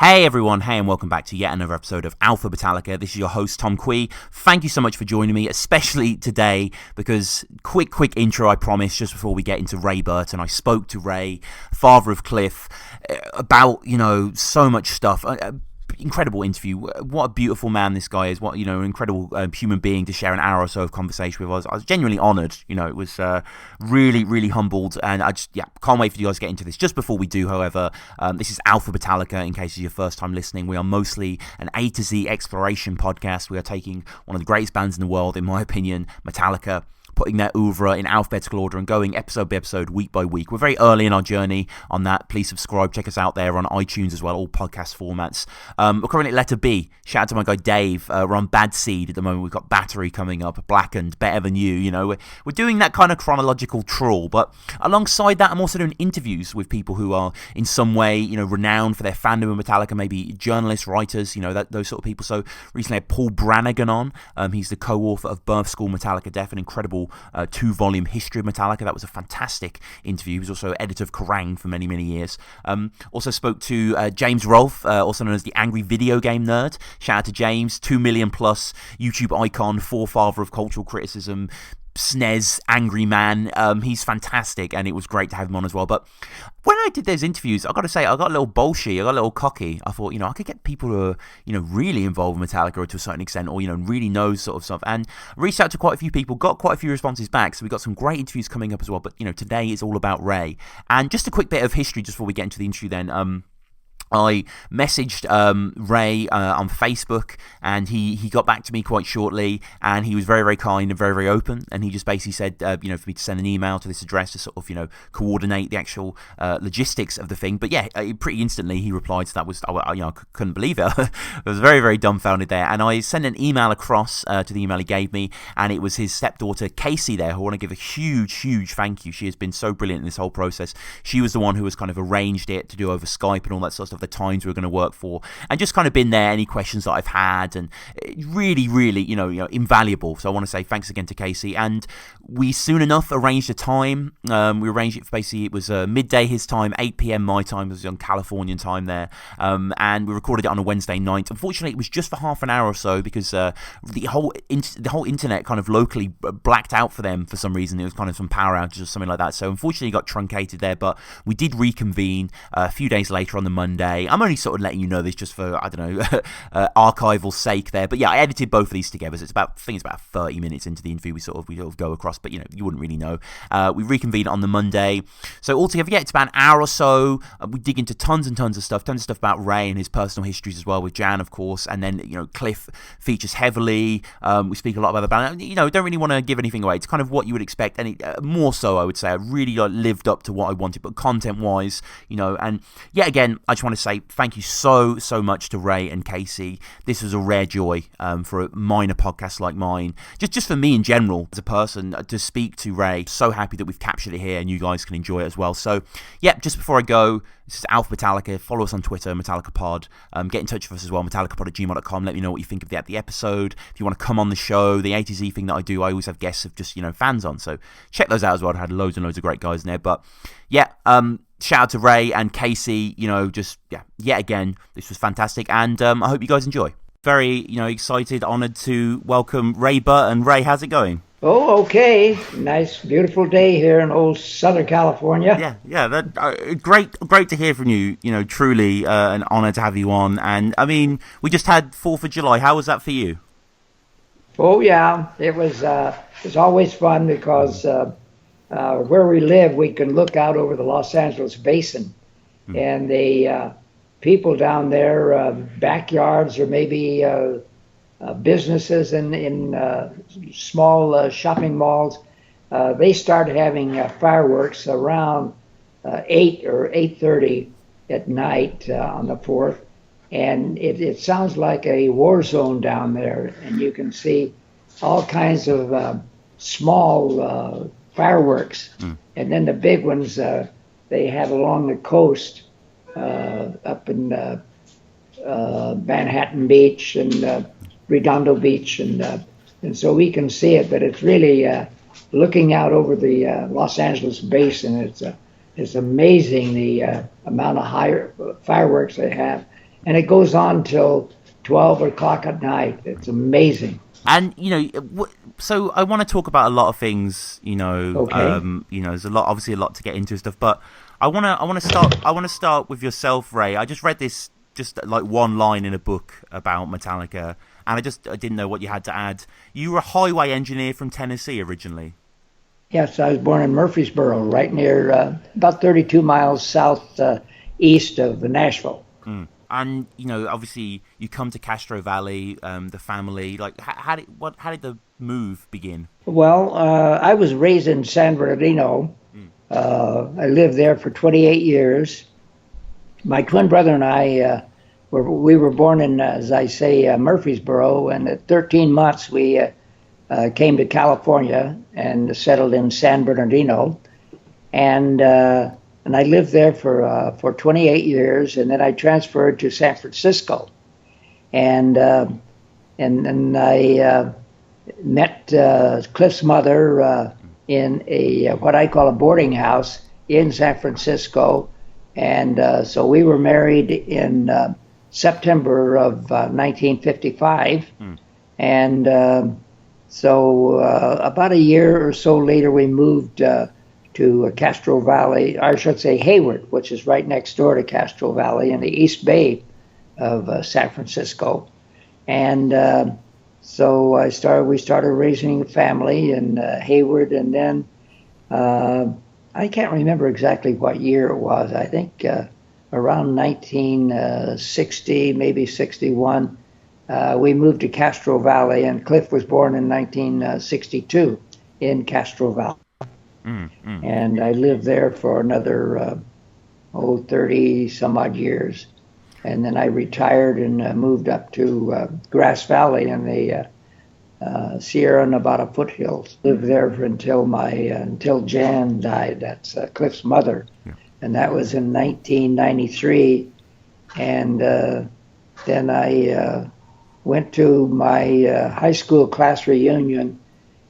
Hey everyone, hey and welcome back to yet another episode of Alphabetallica. This is your host Tom Kwei. Thank you so much for joining me, especially today because quick intro I promise just before we get into Ray Burton. I spoke to Ray, father of Cliff, about, so much stuff. Incredible interview. What a beautiful man this guy is. What, an incredible human being to share an hour or so of conversation with us. I was genuinely honoured. It was really humbled, and I just can't wait for you guys to get into this. Just before we do, however, this is Alphabetallica. In case it's your first time listening, we are mostly an A to Z exploration podcast. We are taking one of the greatest bands in the world, in my opinion, Metallica, putting their oeuvre in alphabetical order and going episode by episode, week by week. We're very early in our journey on that. Please subscribe. Check us out there on iTunes as well, all podcast formats. We're currently at letter B. Shout out to my guy Dave. We're on Bad Seed at the moment. We've got Battery coming up, Blackened, Better Than You. We're doing that kind of chronological trawl. But alongside that, I'm also doing interviews with people who are in some way, renowned for their fandom of Metallica, maybe journalists, writers, those sort of people. So recently I had Paul Brannigan on. He's the co-author of Birth School Metallica Death, an incredible 2-volume history of Metallica. That was a fantastic interview. He was also editor of Kerrang for many years. Also spoke to James Rolfe, also known as the Angry Video Game Nerd. Shout out to James, 2 million plus YouTube icon, forefather of cultural criticism, SNES, angry man. He's fantastic, and it was great to have him on as well. But when I did those interviews, I got to say, I got a little bolshy, I got a little cocky. I thought, I could get people who are, really involved in Metallica to a certain extent, or, really know sort of stuff. And reached out to quite a few people, got quite a few responses back. So we got some great interviews coming up as well. But, today is all about Ray. And just a quick bit of history just before we get into the interview then. I messaged Ray on Facebook, and he got back to me quite shortly, and he was very kind and very open, and he just basically said, for me to send an email to this address to sort of, coordinate the actual logistics of the thing. But pretty instantly he replied, so that was, I couldn't believe it. I was very dumbfounded there, and I sent an email across to the email he gave me, and it was his stepdaughter Casey there, who I want to give a huge thank you. She has been so brilliant in this whole process. She was the one who has kind of arranged it to do over Skype and all that sort of stuff, the times we were going to work for, and just kind of been there, any questions that I've had, and really invaluable. So I want to say thanks again to Casey. And we soon enough arranged a time. We arranged it for basically, it was midday his time, 8 p.m. my time. It was on Californian time there, and we recorded it on a Wednesday night. Unfortunately, it was just for half an hour or so because the whole internet kind of locally blacked out for them for some reason. It was kind of some power outage or something like that. So unfortunately, it got truncated there. But we did reconvene a few days later on the Monday. I'm only sort of letting you know this just for, archival sake there. But I edited both of these together. So it's about 30 minutes into the interview we sort of go across, but you wouldn't really know. We reconvened on the Monday. So altogether, it's about an hour or so. We dig into tons and tons of stuff about Ray and his personal histories as well, with Jan, of course. And then, Cliff features heavily. We speak a lot about the band. Don't really want to give anything away. It's kind of what you would expect. And more so, I would say, I really lived up to what I wanted, but content-wise, and yet again, I just want to say thank you so much to Ray and Casey. This was a rare joy for a minor podcast like mine. Just for me in general, as a person, to speak to Ray. So happy that we've captured it here and you guys can enjoy it as well. So, just before I go, this is Alphabetallica. Follow us on Twitter, MetallicaPod. Get in touch with us as well, metallicapod@gmail.com. Let me know what you think of the episode. If you want to come on the show, the A to Z thing that I do, I always have guests of just, fans on. So check those out as well. I had loads and loads of great guys in there. But, shout out to Ray and Casey, yet again, this was fantastic, and I hope you guys enjoy. Very, excited, honoured to welcome Ray Burton. Ray, how's it going? Oh, okay. Nice, beautiful day here in old Southern California. Great to hear from you. Truly an honour to have you on. And I mean, we just had 4th of July. How was that for you? Oh yeah, it was always fun because where we live, we can look out over the Los Angeles basin, and the people down there, backyards or maybe businesses in small shopping malls, they started having fireworks around 8 or 8:30 at night on the 4th, and it sounds like a war zone down there, and you can see all kinds of small fireworks, and then the big ones they have along the coast up in Manhattan Beach and Redondo Beach, and so we can see it, but it's really looking out over the Los Angeles basin. It's amazing the amount of fireworks they have, and it goes on till 12 o'clock at night. It's amazing. And so I want to talk about a lot of things. Okay. There's obviously a lot to get into and stuff. But I want to start with yourself, Ray. I just read this just like one line in a book about Metallica, and I didn't know what you had to add. You were a highway engineer from Tennessee originally. Yes, I was born in Murfreesboro, right near about 32 miles south east of Nashville. And obviously, you come to Castro Valley, the family. Like, how did the move begin? Well, I was raised in San Bernardino. I lived there for 28 years. My twin brother and I we were born in, as I say, Murfreesboro, and at 13 months we came to California and settled in San Bernardino, and I lived there for 28 years, and then I transferred to San Francisco, and then I met Cliff's mother in a what I call a boarding house in San Francisco, and so we were married in September of 1955, and so about a year or so later, we moved to Castro Valley, or I should say Hayward, which is right next door to Castro Valley in the East Bay of San Francisco. And so we started raising a family in Hayward, and then I can't remember exactly what year it was. I think around 1960, maybe 61. We moved to Castro Valley, and Cliff was born in 1962 in Castro Valley. And I lived there for another 30 some odd years. And then I retired and moved up to Grass Valley in the Sierra Nevada foothills. Lived there until Jan died. That's Cliff's mother. Yeah. And that was in 1993. And then I went to my high school class reunion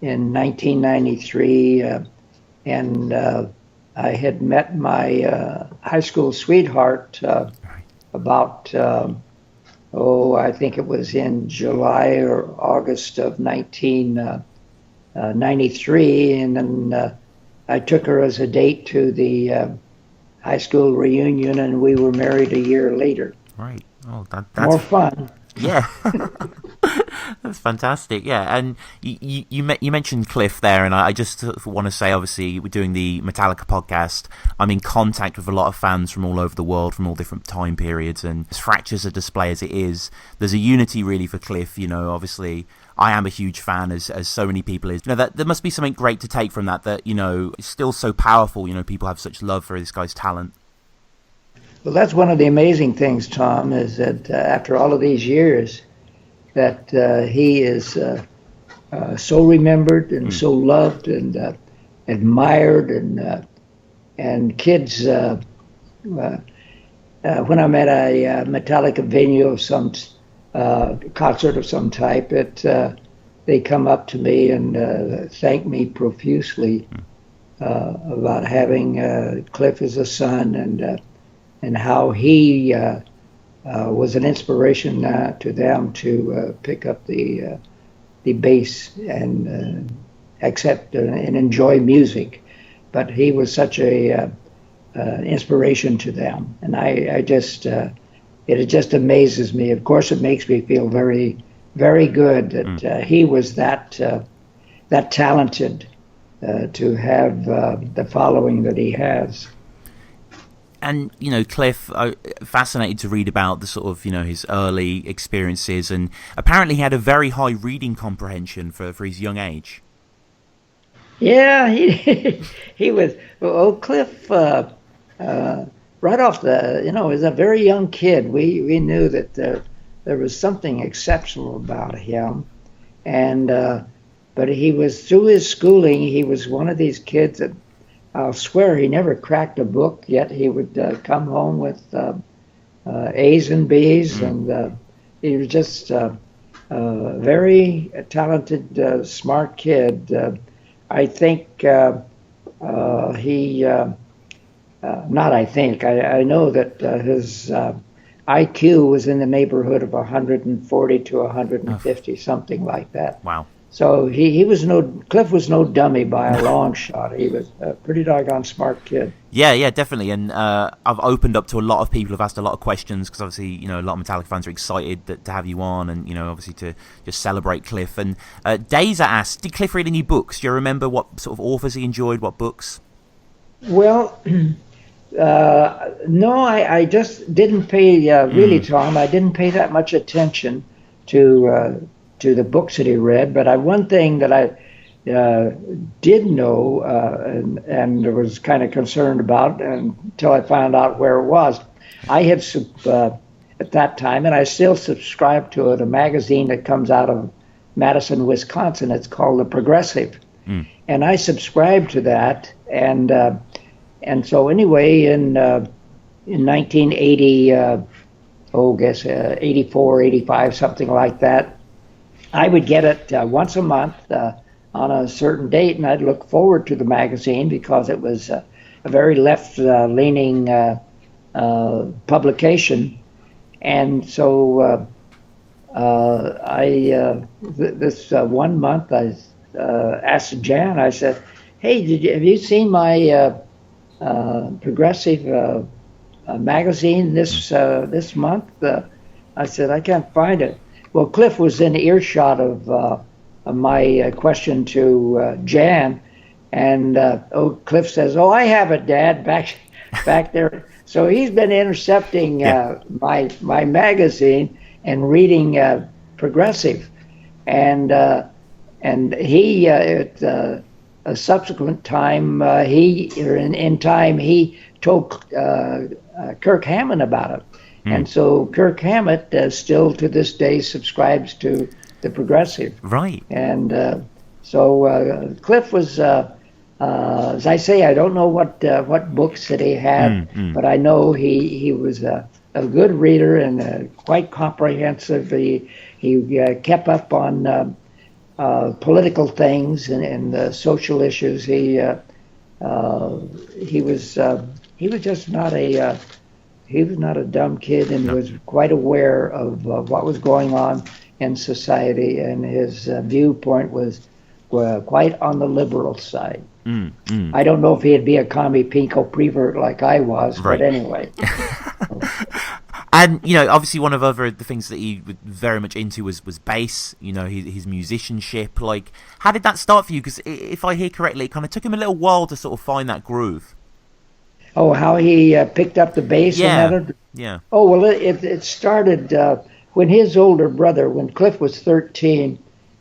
in 1993, and I had met my high school sweetheart about, I think it was in July or August of 1993, and then I took her as a date to the high school reunion, and we were married a year later. Right. Oh, that's more fun. Yeah. That's fantastic. Yeah, and you mentioned Cliff there, and I just want to say, obviously, we're doing the Metallica podcast. I'm in contact with a lot of fans from all over the world, from all different time periods, and as fractious a display as it is, there's a unity really for Cliff. Obviously, I am a huge fan, as so many people is. That there must be something great to take from that it's still so powerful. People have such love for this guy's talent. Well, that's one of the amazing things, Tom, is that after all of these years, that he is so remembered and so loved and admired, and kids. When I'm at a Metallica venue of some concert of some type, they come up to me and thank me profusely about having Cliff as a son, and how he was an inspiration to them to pick up the bass and accept and enjoy music. But he was such a inspiration to them, and it just amazes me. Of course, it makes me feel very, very good that he was that talented to have the following that he has. And, Cliff, fascinated to read about the sort of, his early experiences, and apparently he had a very high reading comprehension for his young age. Yeah, he was, Cliff, right off as a very young kid, we knew that there was something exceptional about him. And, but he was, through his schooling, he was one of these kids that, I'll swear he never cracked a book, yet he would come home with A's and B's, and he was just a very talented, smart kid. I think I know that his IQ was in the neighborhood of 140 to 150, something like that. Wow. So Cliff was no dummy by a long shot. He was a pretty doggone smart kid. Yeah, definitely. And I've opened up to a lot of people who've asked a lot of questions because obviously, a lot of Metallica fans are excited to have you on and, obviously to just celebrate Cliff. And Daza asked, did Cliff read any books? Do you remember what sort of authors he enjoyed, what books? Well, no, I just didn't pay, really, Tom, I didn't pay that much attention to the books that he read. But one thing that I did know and was kind of concerned about until I found out where it was. I had at that time, and I still subscribe to it, a magazine that comes out of Madison, Wisconsin. It's called The Progressive, and I subscribed to that. And so anyway, in 1980, 84, 85, something like that, I would get it once a month. On a certain date, and I'd look forward to the magazine because it was a very left-leaning publication. And so this one month I asked Jan, I said, hey, have you seen my Progressive magazine this month? I said, I can't find it. Well, Cliff was in earshot of my question to Jan, and Cliff says, "Oh, I have it, Dad, back there." So he's been intercepting my magazine and reading Progressive, and he at a subsequent time he told Kirk Hammett about it, and so Kirk Hammett still to this day subscribes to the Progressive. Right. And so Cliff was, as I say, I don't know what books that he had, but I know he was a good reader and quite comprehensive. He kept up on political things and social issues. He was just not a dumb kid, and was quite aware of what was going on in society, and his viewpoint was quite on the liberal side. I don't know if he'd be a commie pinko prevert like I was, right. But anyway. And obviously one of the things that he was very much into was bass. His musicianship. Like, how did that start for you? Because if I hear correctly, it kind of took him a little while to sort of find that groove. Oh, how he picked up the bass? Yeah. Oh, well, it started when his older brother, when Cliff was 13,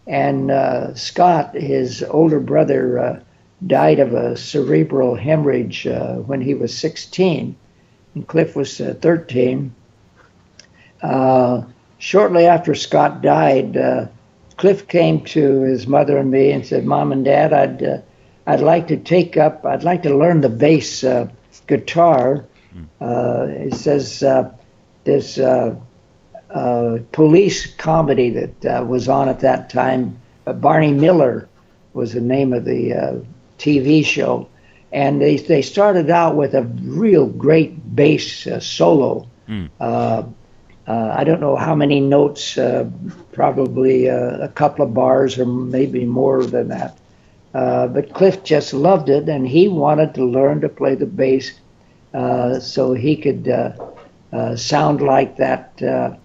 and Scott, his older brother, died of a cerebral hemorrhage when he was 16, and Cliff was 13. Shortly after Scott died, Cliff came to his mother and me and said, "Mom and Dad, I'd like to learn the bass guitar." He says this police comedy that was on at that time, Barney Miller was the name of the TV show, and they started out with a real great bass solo. I don't know how many notes, probably a couple of bars or maybe more than that. But Cliff just loved it, and he wanted to learn to play the bass so he could sound like that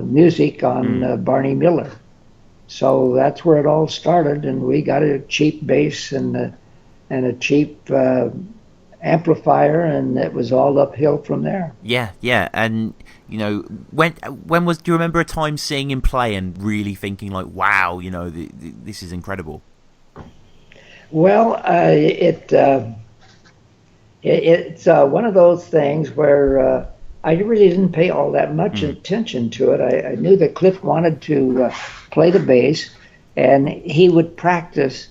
music on Barney Miller. So that's where it all started, and we got a cheap bass and a cheap amplifier, and it was all uphill from there. Yeah, and when do you remember a time seeing him play and really thinking like, wow, this is incredible? Well, it's one of those things where I really didn't pay all that much attention to it. I knew that Cliff wanted to play the bass, and he would practice,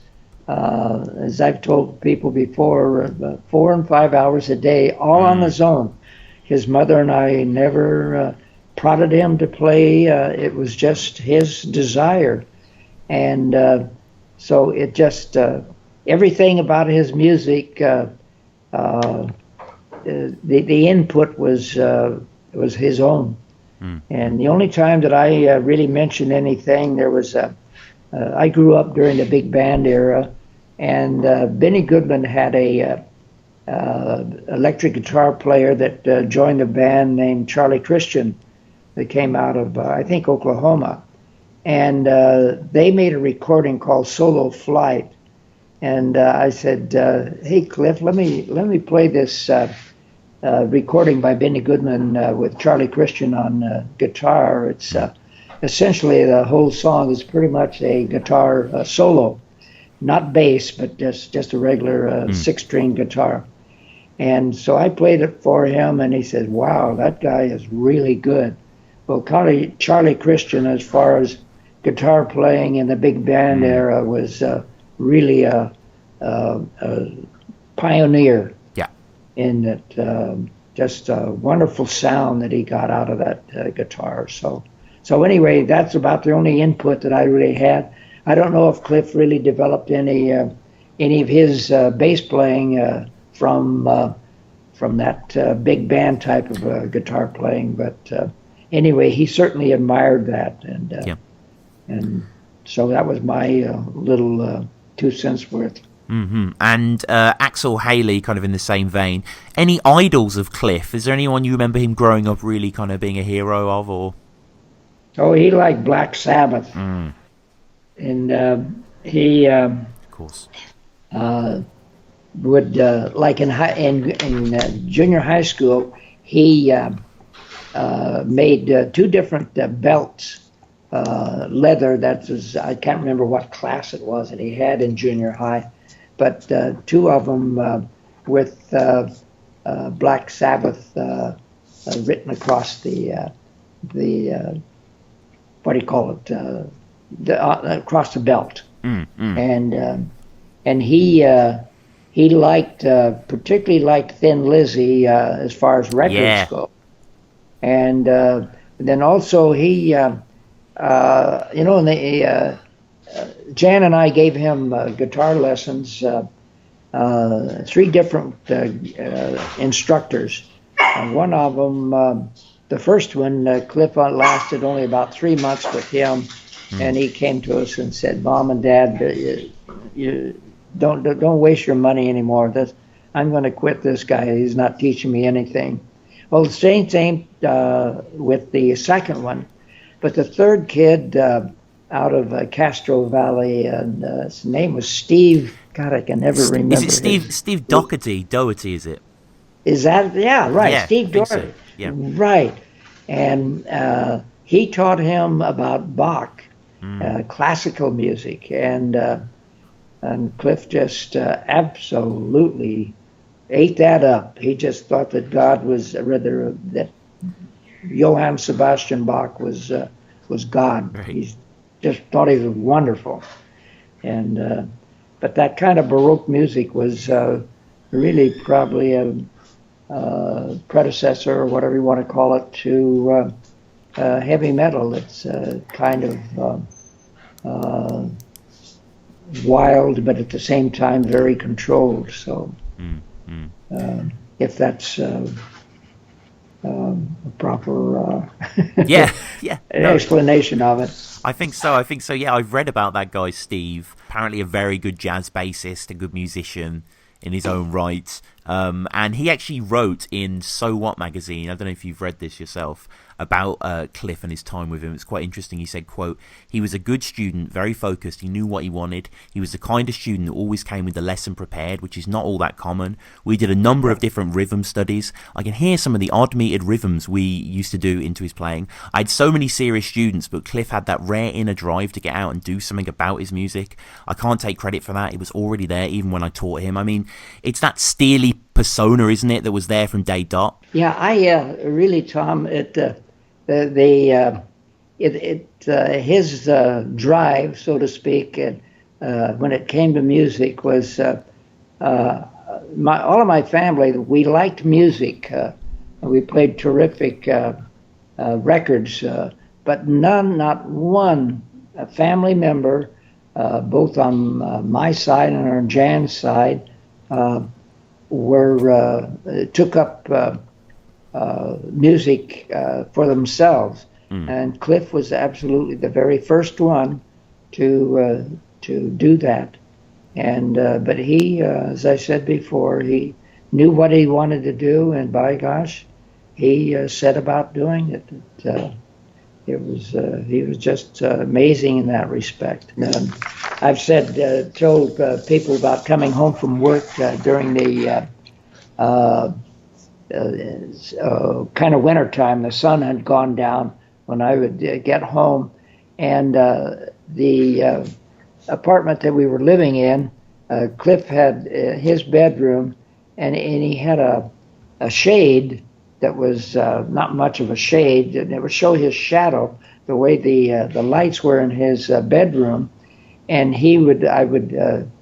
as I've told people before, 4 and 5 hours a day, all on his own. His mother and I never prodded him to play. It was just his desire. And so it just, everything about his music, the input was It was his own. And the only time that I really mentioned anything, there was I grew up during the big band era, and Benny Goodman had a electric guitar player that joined the band named Charlie Christian that came out of, I think, Oklahoma. And they made a recording called Solo Flight. And I said, hey, Cliff, let me play this recording by Benny Goodman with Charlie Christian on guitar. It's essentially the whole song is pretty much a guitar solo, not bass, but just a regular six-string guitar. And so I played it for him, and he said, wow, that guy is really good. Well, Charlie Christian, as far as guitar playing in the big band era, was really a pioneer. Yeah. In that, just a wonderful sound that he got out of that guitar. So anyway, that's about the only input that I really had. I don't know if Cliff really developed any of his bass playing from that big band type of guitar playing, but anyway, he certainly admired that, and so that was my little 2 cents worth. Mm-hmm. And Axel Haley, kind of in the same vein. Any idols of Cliff? Is there anyone you remember him growing up really kind of being a hero of, or? Oh, he liked Black Sabbath, and he of course would like in junior high school, he made two different belts, leather. That was, I can't remember what class it was that he had in junior high, but two of them with Black Sabbath written across the what do you call it? Across the belt, and he liked particularly liked Thin Lizzy as far as records go, and then also he Jan and I gave him guitar lessons, three different instructors, and one of them, the first one, Cliff, lasted only about 3 months with him, and he came to us and said, Mom and Dad, you don't waste your money anymore. I'm going to quit this guy. He's not teaching me anything. Well, the same thing with the second one, but the third kid out of Castro Valley, and his name was Steve. God, I can never remember. Is it Steve Doherty? Doherty, is it? Is that, yeah, right, Yeah, Steve Doherty. So. Yeah. Right. And he taught him about Bach, classical music, and Cliff just absolutely ate that up. He just thought that God was, rather that Johann Sebastian Bach was God. Right. He just thought he was wonderful, and but that kind of Baroque music was really probably a predecessor, or whatever you want to call it, to heavy metal. It's kind of wild, but at the same time very controlled. So, if that's a proper explanation of it. I think so. Yeah, I've read about that guy, Steve. Apparently a very good jazz bassist, a good musician in his own right. And he actually wrote in So What magazine, I don't know if you've read this yourself, about Cliff and his time with him. It's quite interesting. He said, quote, he was a good student, very focused. He knew what he wanted. He was the kind of student who always came with the lesson prepared, which is not all that common. We did a number of different rhythm studies. I can hear some of the odd-metered rhythms we used to do into his playing. I had so many serious students, but Cliff had that rare inner drive to get out and do something about his music. I can't take credit for that. It was already there even when I taught him. I mean, it's that steely persona, isn't it, that was there from day dot? Yeah, I really, Tom, his drive, so to speak, when it came to music, was all of my family. We liked music. We played terrific records, but not one family member, both on my side and on Jan's side, took up music for themselves. And Cliff was absolutely the very first one to do that. And but he, as I said before, he knew what he wanted to do, and by gosh, he set about doing it. It was he was just amazing in that respect. I've told people about coming home from work during the kind of winter time. The sun had gone down when I would get home, and the apartment that we were living in, Cliff had his bedroom, and he had a shade that was not much of a shade, and it would show his shadow the way the lights were in his bedroom. And I would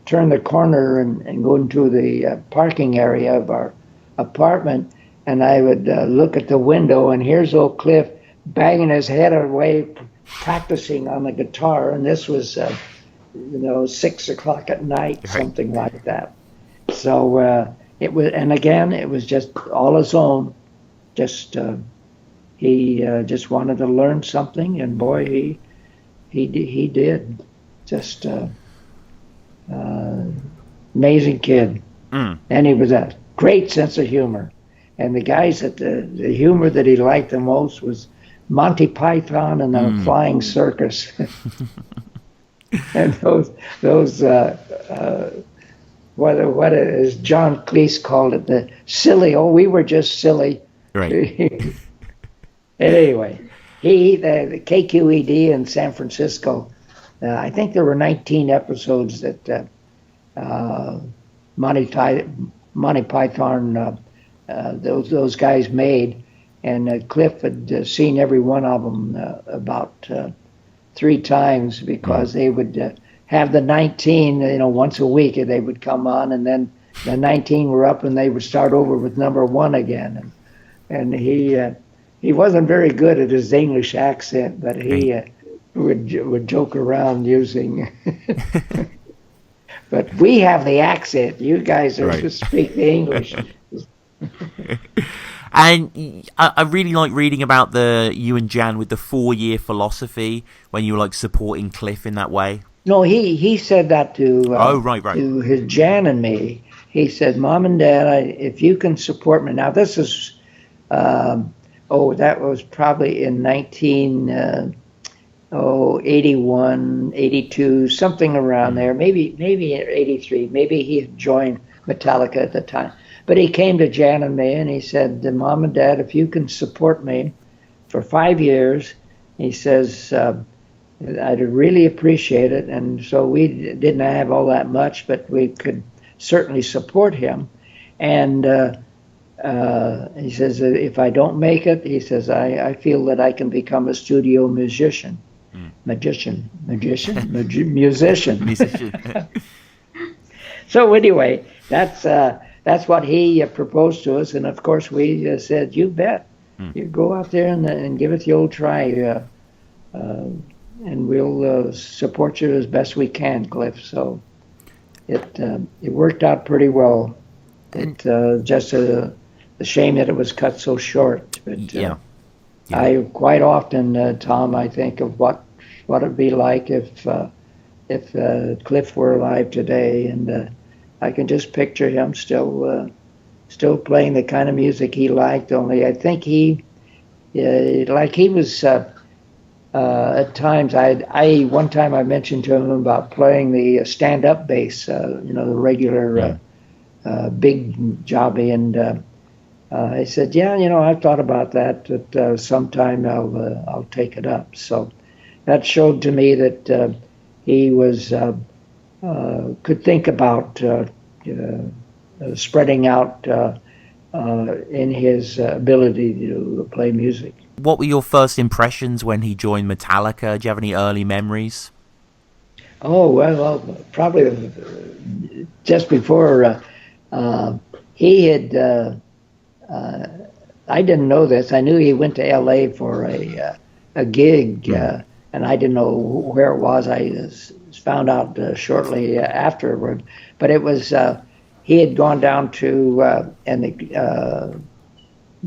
turn the corner and go into the parking area of our apartment, and I would look at the window, and here's old Cliff banging his head away, practicing on the guitar. And this was, 6 o'clock at night, something like that. So it was, and again, it was just all his own. He just wanted to learn something, and boy, he did. Just amazing kid, and he was a great sense of humor. And the guys that the humor that he liked the most was Monty Python and the Flying Circus, and those what as John Cleese called it, the silly. Oh, we were just silly. Right. Anyway, the KQED in San Francisco. I think there were 19 episodes that Monty Python, those guys made, and Cliff had seen every one of them about 3 times, because they would have the 19, once a week they would come on, and then the 19 were up and they would start over with number 1 again. And he wasn't very good at his English accent, but he would joke around using. But we have the accent. You guys are to speak the English. And I really like reading about you and Jan with the 4-year philosophy, when you were like supporting Cliff in that way. No, he said that to to his Jan and me. He said, "Mom and Dad, if you can support me." Now this is that was probably in 81, 82, something around there. Maybe 83. Maybe he had joined Metallica at the time. But he came to Jan and me and he said, "Mom and Dad, if you can support me for 5 years," he says, "I'd really appreciate it." And so we didn't have all that much, but we could certainly support him. And he says, "If I don't make it," he says, I feel that I can become a studio musician. Musician. So anyway, that's what he proposed to us, and of course we said, "You bet, you go out there and give it the old try, and we'll support you as best we can, Cliff." So it worked out pretty well. It just a shame that it was cut so short. But I quite often, Tom, I think of what it'd be like if Cliff were alive today, and I can just picture him still playing the kind of music he liked. Only I think he was at times. One time I mentioned to him about playing the stand-up bass, the regular big jobby, and I said, "Yeah, I've thought about that. That sometime I'll take it up." So that showed to me that he was could think about spreading out in his ability to play music. What were your first impressions when he joined Metallica? Do you have any early memories? Oh, well, probably just before he had. I didn't know this. I knew he went to L.A. for a gig, and I didn't know where it was. I found out shortly afterward. But it was he had gone down to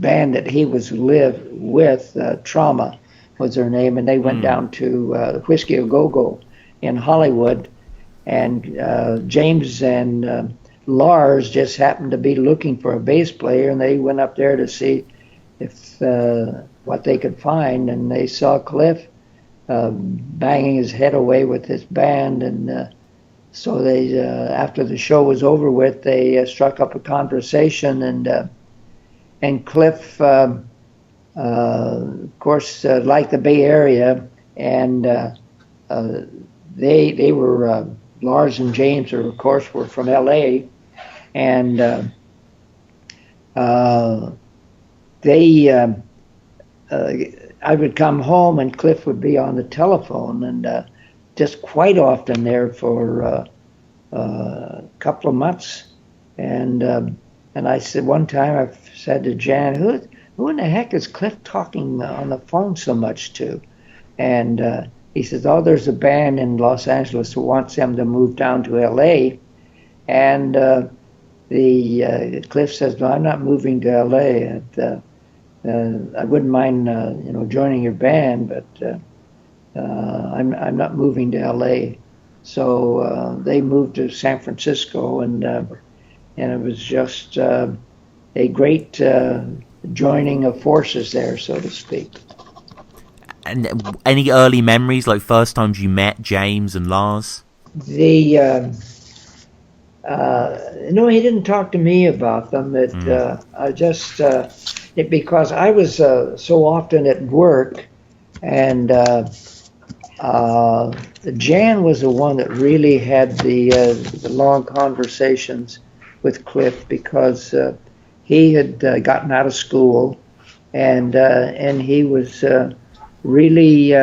band that he was live with, Trauma was their name, and they went down to Whiskey A Go Go in Hollywood, and James and Lars just happened to be looking for a bass player, and they went up there to see if what they could find, and they saw Cliff banging his head away with his band, and so they, after the show was over with, they struck up a conversation, and Cliff, of course, liked the Bay Area, and they were Lars and James, of course, were from L.A., and I would come home and Cliff would be on the telephone, and just quite often there for a couple of months, and I said one time, I said to Jan, who in the heck is Cliff talking on the phone so much to? And he says, oh, there's a band in Los Angeles who wants them to move down to L.A., and Cliff says, no, I'm not moving to L.A. I wouldn't mind, joining your band, but I'm not moving to L.A. So they moved to San Francisco, and it was just a great joining of forces there, so to speak. And any early memories, like first times you met James and Lars? He didn't talk to me about them. I just because I was so often at work, and Jan was the one that really had the long conversations with Cliff, because he had gotten out of school, and he was really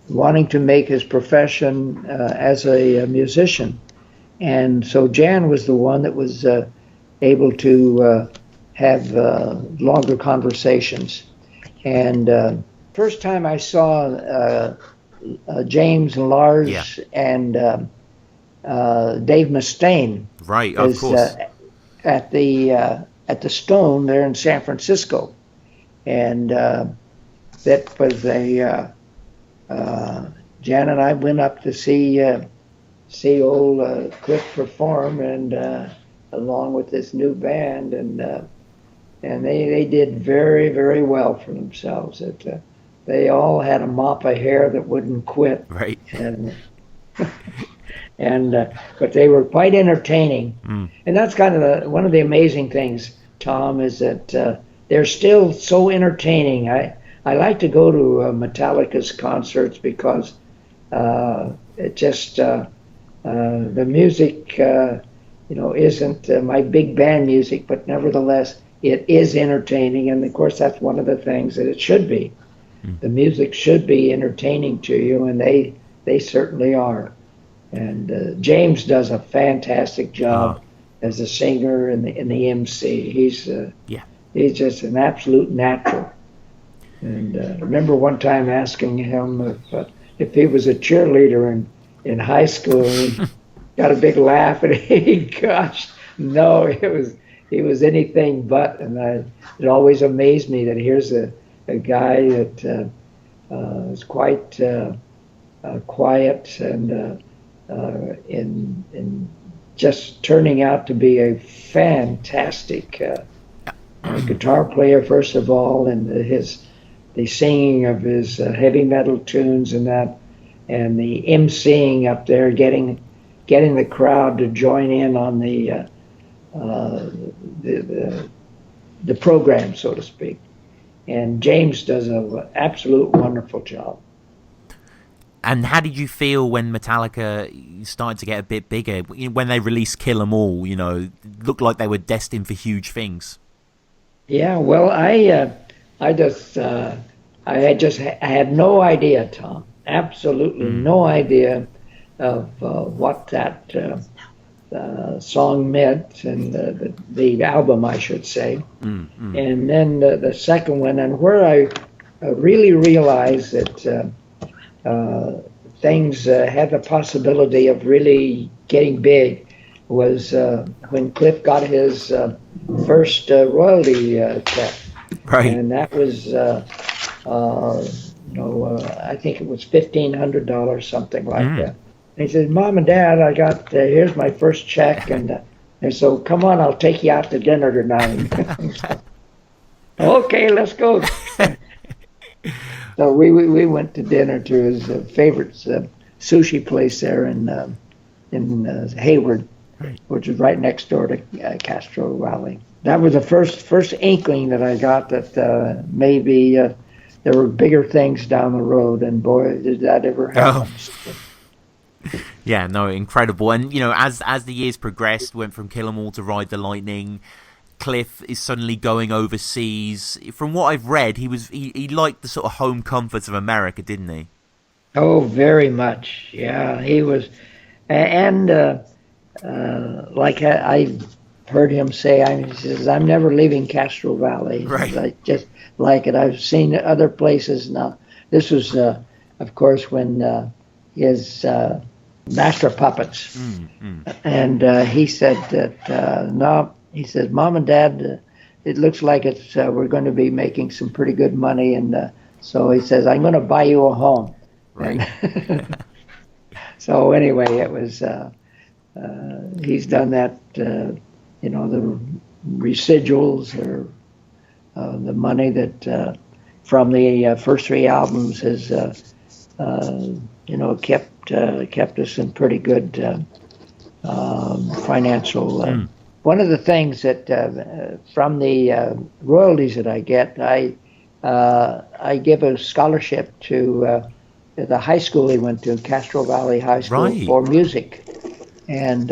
wanting to make his profession as a musician. And so Jan was the one that was able to have longer conversations. And first time I saw James and Lars and Dave Mustaine, right, of course, at the Stone there in San Francisco, and that was Jan and I went up to see old Cliff perform, and along with this new band, and they did very, very well for themselves. They all had a mop of hair that wouldn't quit, right? But they were quite entertaining, and that's kind of one of the amazing things, Tom, is that they're still so entertaining. I like to go to Metallica's concerts because it just the music, isn't my big band music, but nevertheless, it is entertaining. And of course, that's one of the things that it should be. The music should be entertaining to you, and they certainly are. And James does a fantastic job as a singer and the MC. He's just an absolute natural. And I remember one time asking him if he was a cheerleader in high school, and got a big laugh, and gosh, no, he was anything but. And it always amazed me that here's a guy that is quite quiet and in just turning out to be a fantastic guitar player, first of all, and the singing of his heavy metal tunes and that, and the emceeing up there, getting the crowd to join in on the program, so to speak. And James does an absolute wonderful job. And how did you feel when Metallica started to get a bit bigger? When they released Kill 'Em All, looked like they were destined for huge things. Yeah, well, I had no idea, Tom. Absolutely no idea of what that song meant, and the album, I should say. And then the second one, and where I really realized that things had the possibility of really getting big, was when Cliff got his first royalty check, Right. and that was I think it was $1,500, something like that. And he said, "Mom and Dad, I got here's my first check, and so come on, I'll take you out to dinner tonight." Okay, let's go. So we went to dinner to his favorite sushi place there in Hayward, which is right next door to Castro Valley. That was the first inkling that I got that maybe there were bigger things down the road, and boy, did that ever happen. Yeah, no, incredible. And, as the years progressed, went from Kill 'Em All to Ride the Lightning, Cliff is suddenly going overseas. From what I've read, he liked the sort of home comforts of America, didn't he? Oh, very much. Yeah, he was. And like I heard him say, he says, "I'm never leaving Castro Valley." Right. I just like it. I've seen other places now. This was, of course, when his Master Puppets. And he said that, no, he says, "Mom and Dad, it looks like we're going to be making some pretty good money." And so he says, "I'm going to buy you a home." Right. So anyway, it was, he's done that, the residuals or the money that from the first three albums has, kept us in pretty good financial. One of the things that from the royalties that I get, I give a scholarship to the high school he went to, Castro Valley High School, Right. for music, and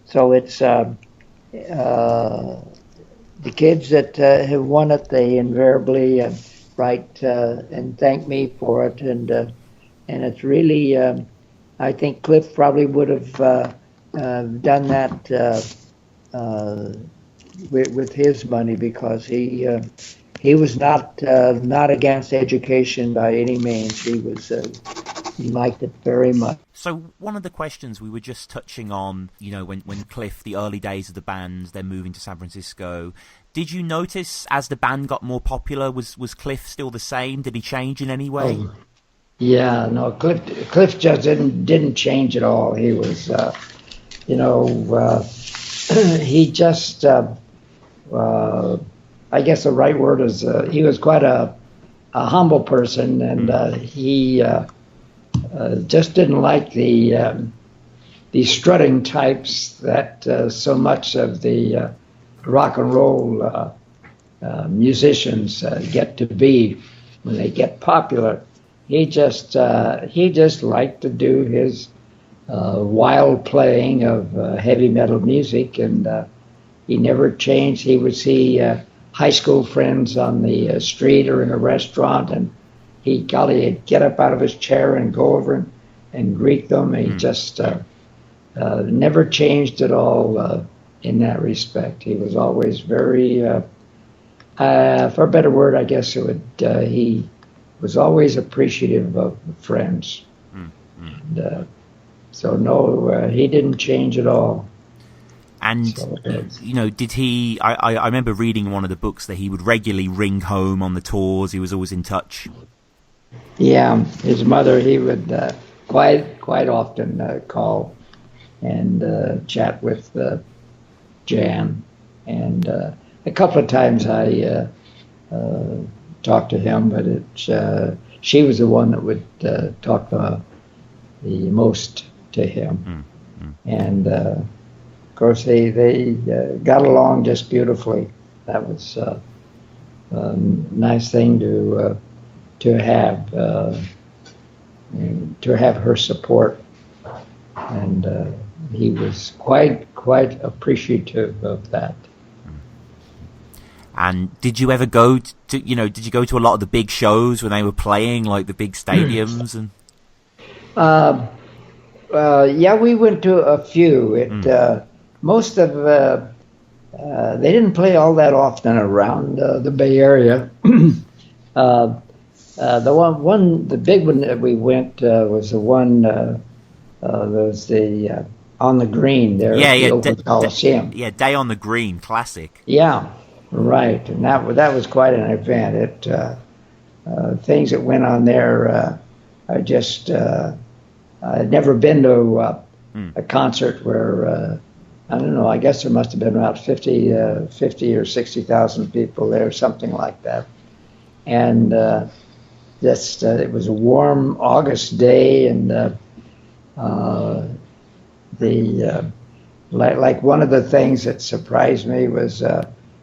so it's the kids that have won it. They invariably write and thank me for it, and it's really. I think Cliff probably would have done that with his money, because he was not against education by any means. He liked it very much. So one of the questions we were just touching on, when Cliff, the early days of the band, they're moving to San Francisco, did you notice as the band got more popular, was Cliff still the same? Did he change in any way? Oh, yeah, no, Cliff just didn't change at all. He was, he just, I guess the right word is, he was quite a humble person, and he just didn't like the strutting types that so much of the rock and roll musicians get to be when they get popular. He just liked to do his wild playing of heavy metal music, and he never changed. He would see high school friends on the street or in a restaurant, and he'd get up out of his chair and go over and greet them. He just never changed at all in that respect. He was always very, for a better word, I guess he was always appreciative of friends. And, so no, he didn't change at all. And, did he, I remember reading in one of the books that he would regularly ring home on the tours. He was always in touch. Yeah, his mother, he would quite often call and chat with Jan. And a couple of times I talked to him, but she was the one that would talk the most to him. And of course they got along just beautifully. That was a nice thing to have her support, and he was quite appreciative of that. And did you ever go to did you go to a lot of the big shows when they were playing, like the big stadiums? And yeah, we went to a few. Most of they didn't play all that often around the Bay Area. The big one that we went was the one. There was the on the green there at the Oakland Coliseum. Day on the Green, classic. Yeah, right. And that was quite an event. Things that went on there, I'd never been to a concert where, I don't know, I guess there must have been about 50 or 60,000 people there, something like that. And it was a warm August day, and like one of the things that surprised me was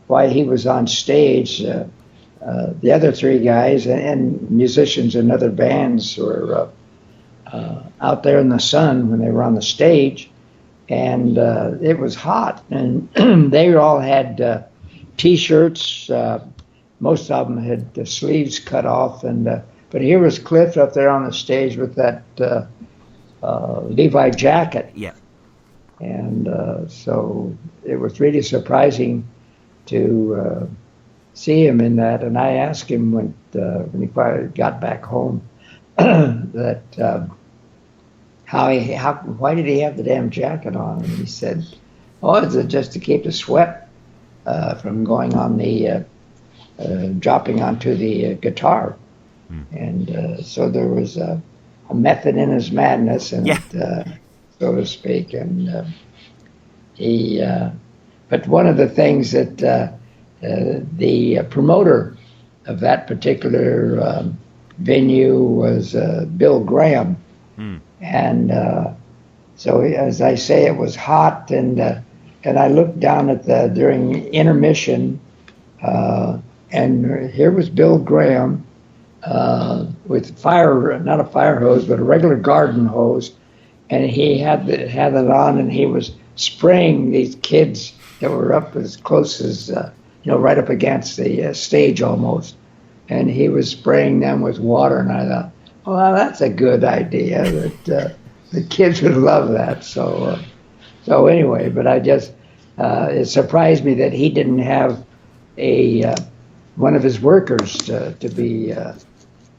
why he was on stage. The other three guys and musicians in other bands were out there in the sun when they were on the stage, and it was hot, and they all had T-shirts. Most of them had the sleeves cut off, but here was Cliff up there on the stage with that Levi jacket. Yeah. And so it was really surprising to see him in that. And I asked him when he finally got back home that why did he have the damn jacket on? And he said, "Oh, it's just to keep the sweat from going on the dropping onto the guitar." And so there was a method in his madness, and so to speak. And but one of the things that the promoter of that particular venue was Bill Graham. And so, as I say, it was hot, and I looked down during intermission, and here was Bill Graham with not a fire hose, but a regular garden hose, and he had it on, and he was spraying these kids that were up as close as right up against the stage almost, and he was spraying them with water, and I thought, well, that's a good idea. That the kids would love that. So anyway, but I just it surprised me that he didn't have one of his workers to be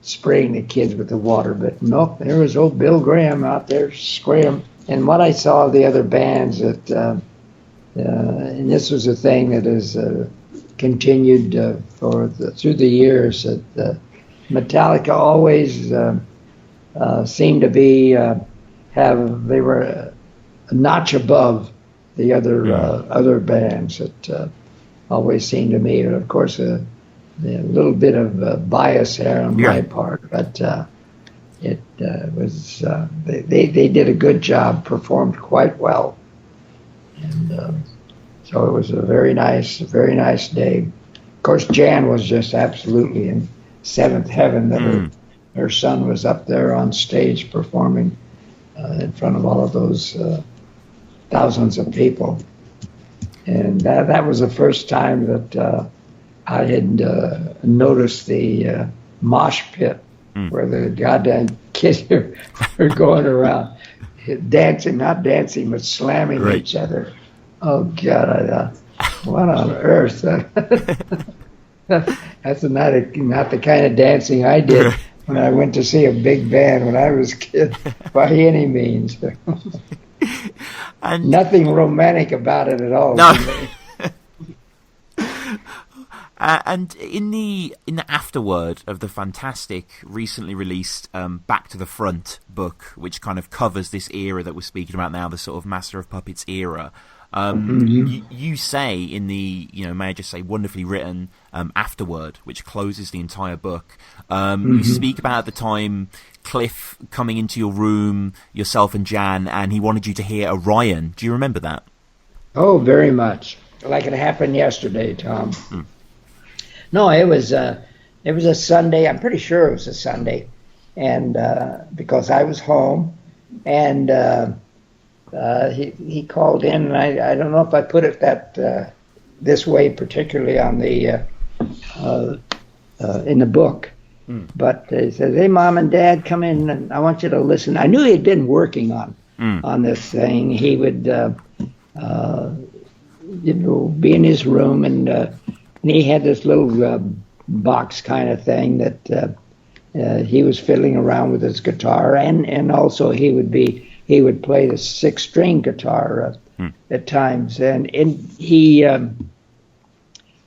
spraying the kids with the water. But no, there was old Bill Graham out there spraying. And what I saw of the other bands and this was a thing that has continued through the years, that Metallica always seemed to be they were a notch above the other bands. That always seemed to me, and of course a little bit of bias there on my part, but it was they did a good job, performed quite well, and so it was a very nice day. Of course, Jan was just absolutely in seventh heaven that her son was up there on stage performing in front of all of those thousands of people. And that was the first time that I had noticed the mosh pit where the goddamn kids are going around dancing, not dancing, but slamming each other. Oh, God, I thought, what on earth? That's not the kind of dancing I did when I went to see a big band when I was a kid, by any means. And nothing romantic about it at all. No. And in the afterword of the fantastic, recently released Back to the Front book, which kind of covers this era that we're speaking about now, the sort of Master of Puppets era, you say in the, may I just say, wonderfully written afterword, which closes the entire book, you speak about at the time Cliff coming into your room, yourself and Jan, and he wanted you to hear Orion. Do you remember that? Oh, very much. Like it happened yesterday, Tom. No, it was a Sunday. I'm pretty sure it was a Sunday, and because I was home, and he called in, and I don't know if I put it this way, particularly on the in the book, but he says, "Hey, Mom and Dad, come in, and I want you to listen." I knew he had been working on this thing. He would be in his room, and he had this little box kind of thing that he was fiddling around with his guitar, and also he would be he would play the 6-string guitar at times, and he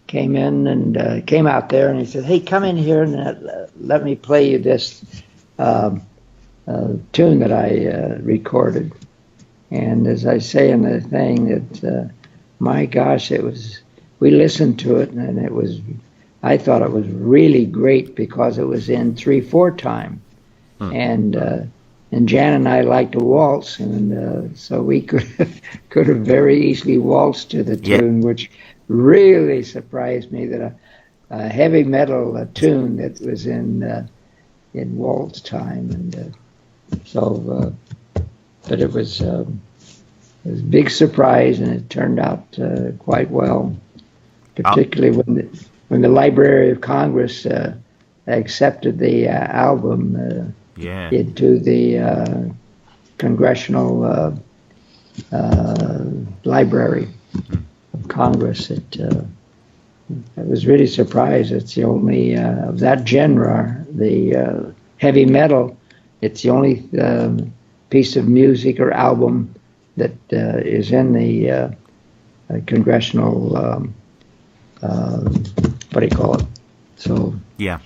came in and came out there, and he said, "Hey, come in here and let me play you this tune that I recorded." And as I say in the thing, that my gosh, we listened to it, and I thought it was really great because it was in 3/4 time, and Jan and I liked to waltz, and so we could have very easily waltzed to the tune, which really surprised me, that a heavy metal tune that was in waltz time, and but it was a big surprise, and it turned out quite well, particularly when the Library of Congress accepted the album into the Congressional Library of Congress. I was really surprised. It's the only of that genre, the heavy metal. It's the only piece of music or album that is in the congressional. What do you call it? So it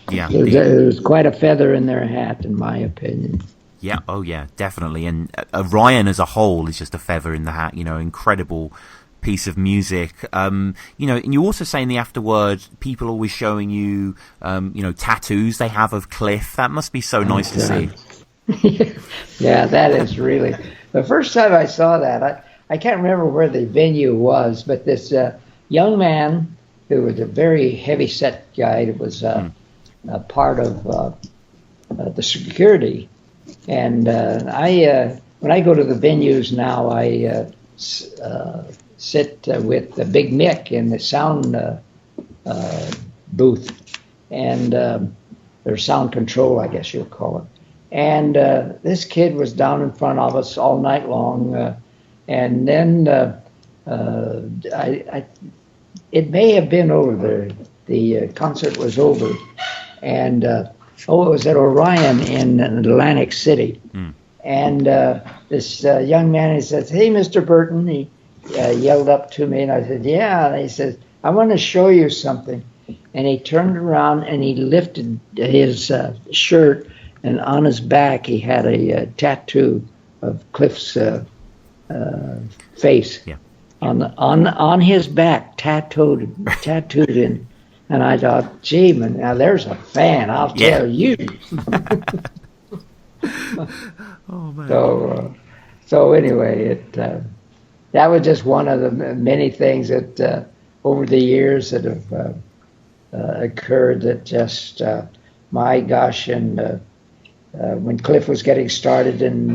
was quite a feather in their hat, in my opinion. Yeah, oh yeah, definitely. And Orion as a whole is just a feather in the hat. Incredible piece of music. And you also say in the afterword, people always showing you, tattoos they have of Cliff. That must be so nice to see. Yeah, that is really. The first time I saw that, I can't remember where the venue was, but this young man who was a very heavy-set guy, that was a part of the security. And when I go to the venues now, I sit with Big Mick in the sound booth, and their sound control, I guess you'll call it. And this kid was down in front of us all night long, and then it may have been over. The concert was over, and it was at Orion in Atlantic City. And this young man, he says, "Hey, Mr. Burton," he yelled up to me, and I said, "Yeah." And he says, "I want to show you something." And he turned around and he lifted his shirt, and on his back he had a tattoo of Cliff's face. Yeah. On his back, tattooed in. And I thought, gee, man, now there's a fan, I'll tell you. Oh, man. So anyway, that was just one of the many things that over the years that have occurred that just, my gosh, and when Cliff was getting started in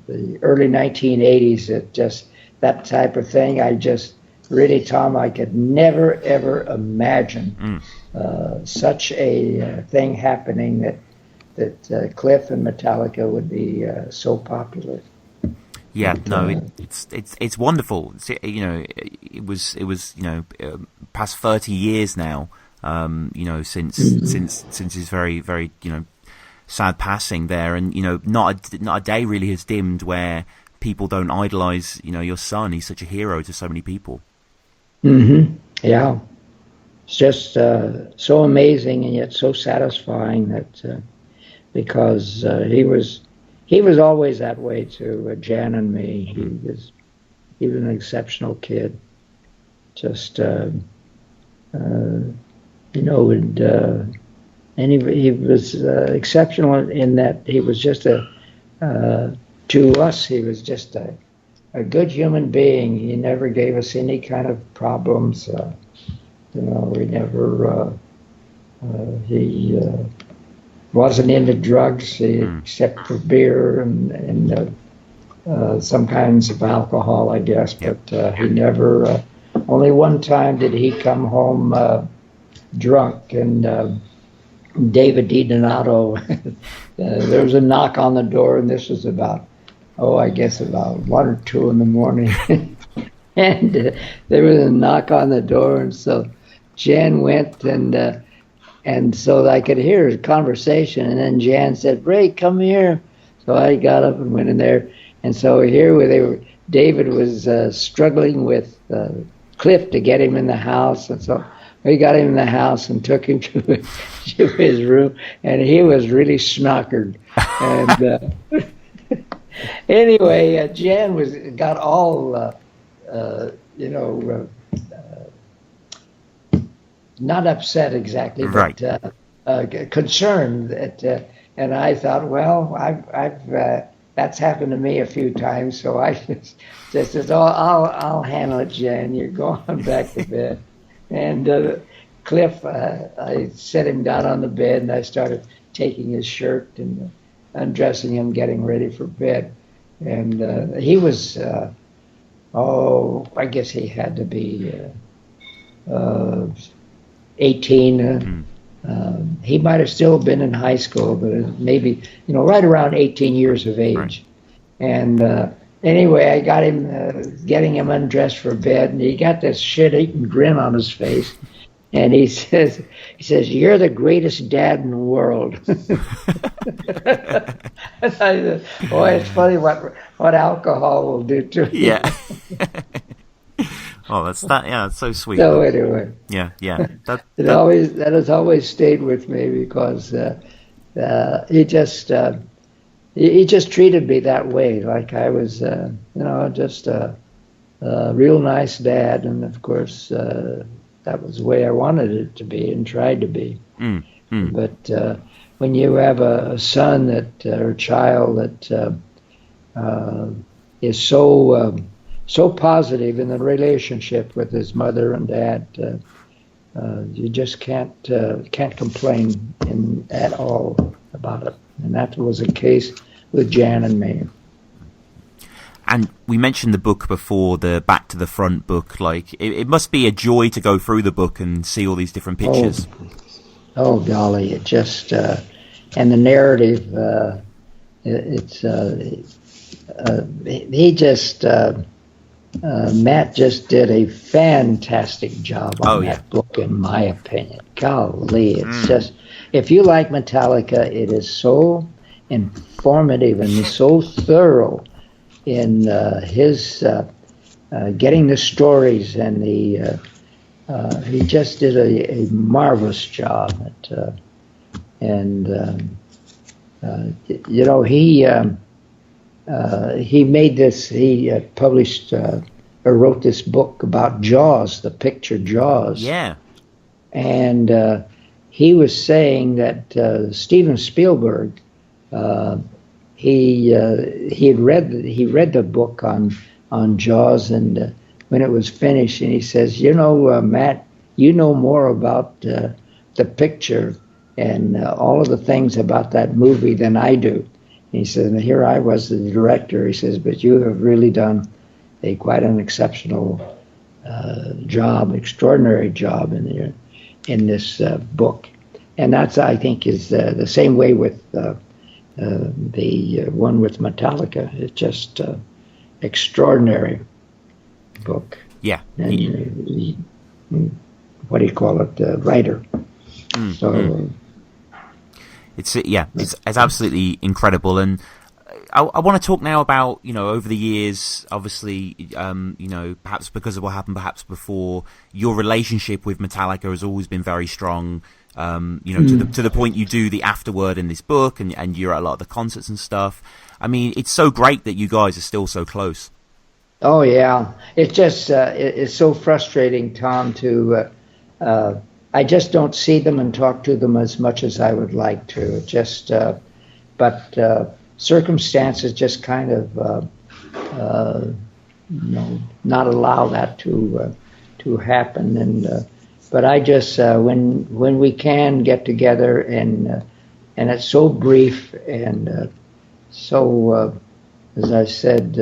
the early 1980s, it just, that type of thing, I just really, Tom, I could never, ever imagine such a thing happening that Cliff and Metallica would be so popular. Yeah, no, it's wonderful. It was past 30 years now. Since his very, very sad passing there, and not a day really has dimmed where people don't idolize your son. He's such a hero to so many people. Yeah, it's just so amazing and yet so satisfying that because he was always that way to Jan and me. He was an exceptional kid. Just and he was exceptional in that he was just to us, he was just a good human being. He never gave us any kind of problems. We never. He wasn't into drugs except for beer and some kinds of alcohol, I guess. But he never. Only one time did he come home drunk, and David DiDonato. There was a knock on the door, and this was about. I guess about 1 or 2 in the morning. And there was a knock on the door, and so Jan went, and so I could hear a conversation, and then Jan said, "Ray, come here." So I got up and went in there, And so here David was struggling with Cliff to get him in the house, and so we got him in the house and took him to his room, and he was really snockered. And anyway, Jan got all not upset exactly, right. but concerned that. And I thought, well, I've that's happened to me a few times, so I just said, "Oh, I'll handle it, Jan. You're going back to bed." And Cliff, I set him down on the bed, and I started taking his shirt and undressing him, getting ready for bed. And he was, I guess he had to be 18. He might have still been in high school, but maybe, right around 18 years of age. Right. And anyway, I got him, getting him undressed for bed, and he got this shit-eating grin on his face. And he says, "You're the greatest dad in the world." And I said, "Boy, it's funny what alcohol will do to you." Yeah. Oh, that's that. Yeah, that's so sweet. So anyway, yeah. That has always stayed with me because he just treated me that way, like I was, just a real nice dad, and of course that was the way I wanted it to be and tried to be. But when you have a son or child that is so positive in the relationship with his mother and dad, you just can't complain at all about it. And that was the case with Jan and me. And we mentioned the book before, the Back to the Front book. Like, it must be a joy to go through the book and see all these different pictures. Oh golly, it just and the narrative. Matt just did a fantastic job on that book, in my opinion. Golly, it's just, if you like Metallica, it is so informative and so thorough in his getting the stories, and he just did a marvelous job at, he made this. He published or wrote this book about Jaws, the picture Jaws. Yeah. And he was saying that Steven Spielberg, he read the book on Jaws, and when it was finished, and he says, Matt, you know more about the picture and all of the things about that movie than I do. He said, and here I was the director. He says, but you have really done quite an exceptional job, extraordinary job in this book. And that's, I think, is the same way with the one with Metallica. It's just extraordinary book. Yeah. And what do you call it? Writer. So. It's absolutely incredible, and I want to talk now about, over the years, obviously, perhaps because of what happened, perhaps before, your relationship with Metallica has always been very strong. To the point you do the afterword in this book, and you're at a lot of the concerts and stuff. I mean, it's so great that you guys are still so close. Oh yeah, it's just it's so frustrating, Tom, to. I just don't see them and talk to them as much as I would like to. But circumstances just kind of, not allow that to happen. And but I just when we can get together, and it's so brief and so, as I said,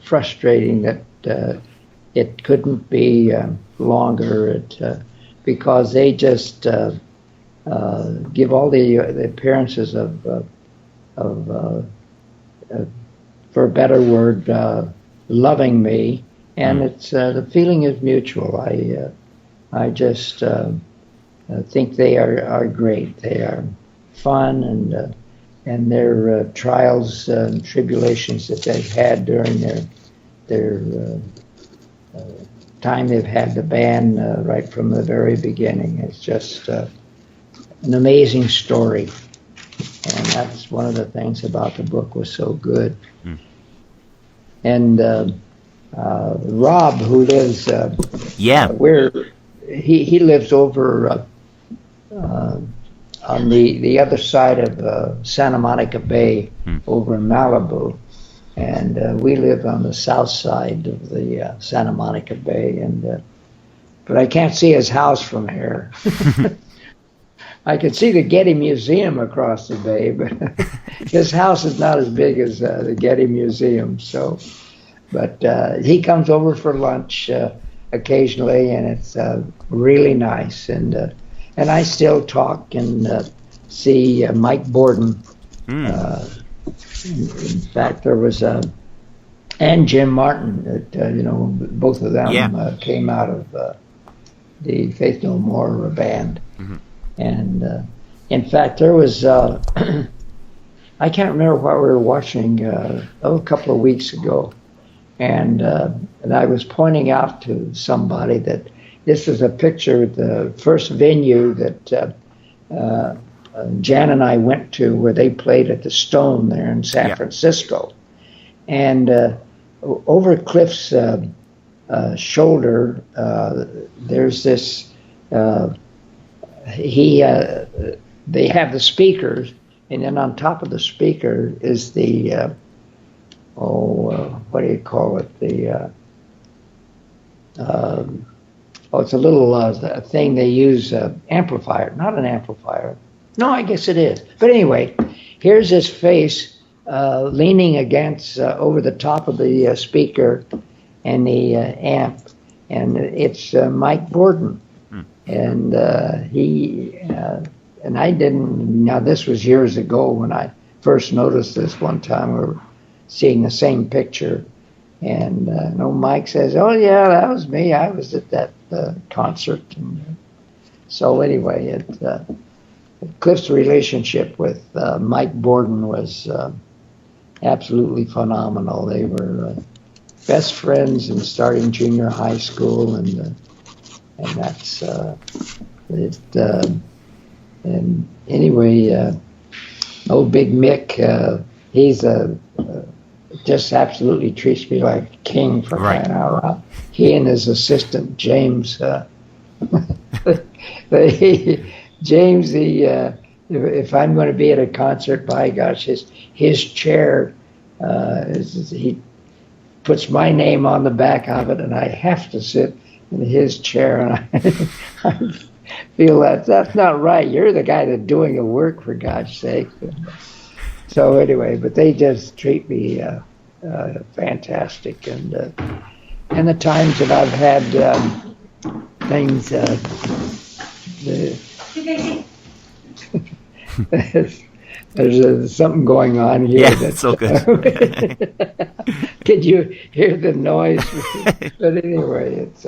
frustrating that it couldn't be longer. Because they just give all the appearances of for a better word, loving me, and it's the feeling is mutual. I just think they are great. They are fun, and and their trials and tribulations that they've had during their time they've had the band right from the very beginning. It's just an amazing story, and that's one of the things about the book was so good. And Rob, who lives where he lives over on the other side of Santa Monica Bay, over in Malibu. And we live on the south side of the Santa Monica Bay, but I can't see his house from here. I can see the Getty Museum across the bay, but his house is not as big as the Getty Museum. So, but he comes over for lunch occasionally, and it's really nice. And I still talk and see Mike Burton. In fact, there was and Jim Martin that both of them came out of the Faith No More band, and in fact there was I can't remember what we were watching a couple of weeks ago, and I was pointing out to somebody that this is a picture of the first venue that Jan and I went to, where they played at the Stone there in San Francisco. And over Cliff's shoulder, there's this, they have the speakers, and then on top of the speaker is the, what do you call it? It's a little thing they use, amplifier, not an amplifier. No, I guess it is. But anyway, here's his face leaning against over the top of the speaker and the amp, and it's Mike Burton. And he and I didn't. Now this was years ago when I first noticed this. One time we were seeing the same picture, and Mike says, "Oh yeah, that was me. I was at that concert." And so anyway, Cliff's relationship with Mike Burton was absolutely phenomenal. They were best friends in starting junior high school, and that's it. And anyway, old Big Mick, he's just absolutely treats me like a king for crying out loud. He and his assistant James. James, if I'm going to be at a concert, by gosh, his chair, he puts my name on the back of it, and I have to sit in his chair, and I feel that's not right. You're the guy that's doing the work, for God's sake. So anyway, but they just treat me fantastic, and the times that I've had things. There's something going on here. Yeah, it's all good. Did you hear the noise? But anyway, it's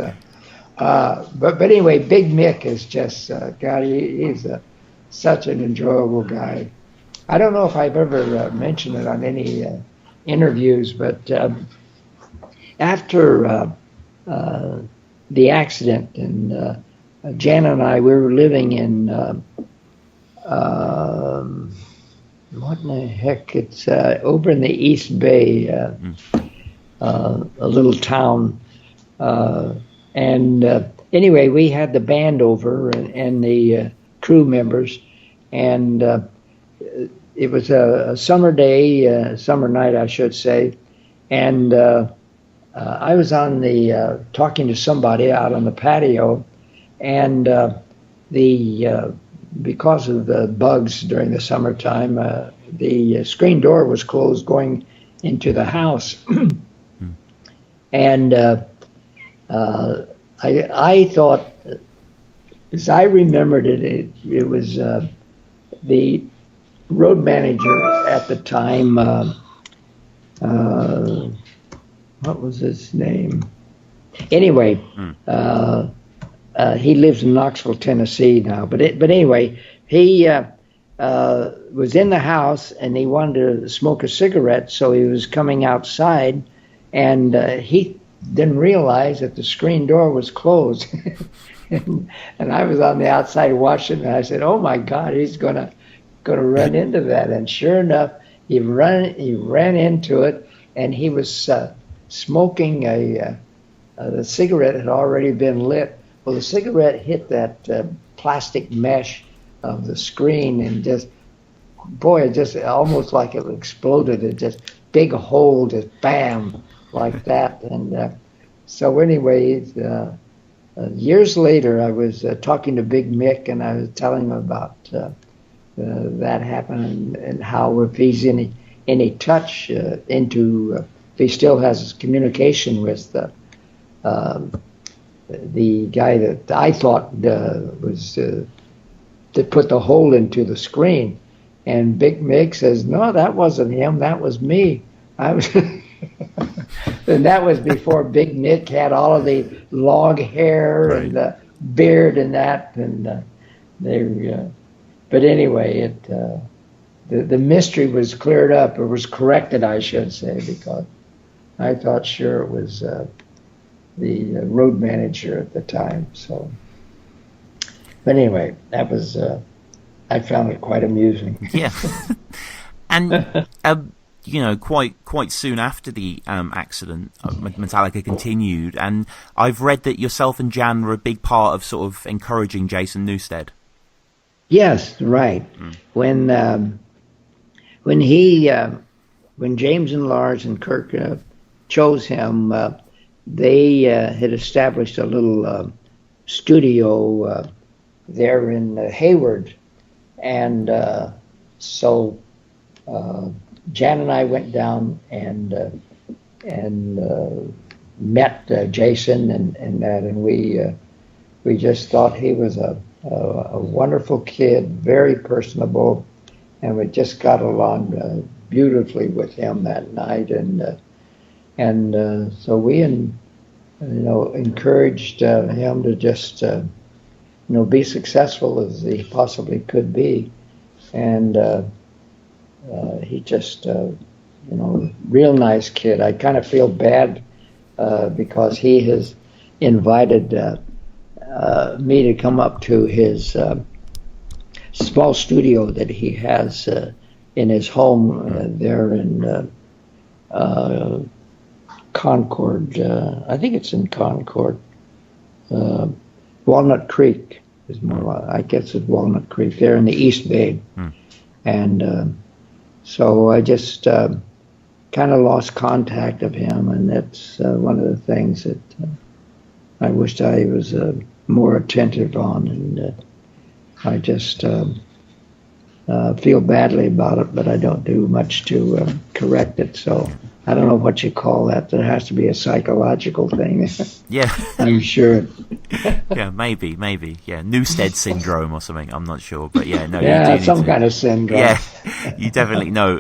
but anyway, Big Mick is just God. He's such an enjoyable guy. I don't know if I've ever mentioned it on any interviews, but after the accident, and Jan and I, we were living in what in the heck? It's over in the East Bay, a little town. And anyway, we had the band over and the crew members, and it was a summer day, summer night, I should say. And I was on the talking to somebody out on the patio, and because of the bugs during the summertime, the screen door was closed going into the house. And I thought, as I remembered it, it was the road manager at the time. What was his name? Anyway, he lives in Knoxville, Tennessee now. But anyway, he was in the house and he wanted to smoke a cigarette, so he was coming outside, and he didn't realize that the screen door was closed. and I was on the outside watching, and I said, "Oh my God, he's gonna run into that." And sure enough, he ran into it, and he was smoking the cigarette had already been lit. Well, the cigarette hit that plastic mesh of the screen, and just almost like it exploded. It just big hole, just bam, like that. And so anyway, years later, I was talking to Big Mick, and I was telling him about that happened, and how if he's any touch if he still has communication with the guy that I thought was that put the hole into the screen. And Big Mick says, "No, that wasn't him. That was me. I was." And that was before Big Mick had all of the long hair and the beard and that. And but anyway, the mystery was cleared up, or was corrected, I should say, because I thought sure it was the road manager at the time. So, but anyway, that was I found it quite amusing. Yeah, and quite soon after the accident, Metallica continued, and I've read that yourself and Jan were a big part of sort of encouraging Jason Newsted. Yes, right. When James and Lars and Kirk chose him, they had established a little studio there in Hayward, and so Jan and I went down and met Jason and that, and we just thought he was a wonderful kid, very personable, and we just got along beautifully with him that night, and so we encouraged him to just be successful as he possibly could be, and he just real nice kid. I kind of feel bad because he has invited me to come up to his small studio that he has in his home there in Concord. I think it's in Concord. Walnut Creek is more. I guess it's Walnut Creek there in the East Bay, and so I just kind of lost contact of him, and that's one of the things that I wished I was more attentive on, and I just feel badly about it, but I don't do much to correct it. So I don't know what you call that. There has to be a psychological thing. Yeah. I'm sure. Yeah, maybe. Yeah, Newstead syndrome or something. I'm not sure, but yeah, no. Yeah, you do some kind of syndrome. Yeah, you definitely know.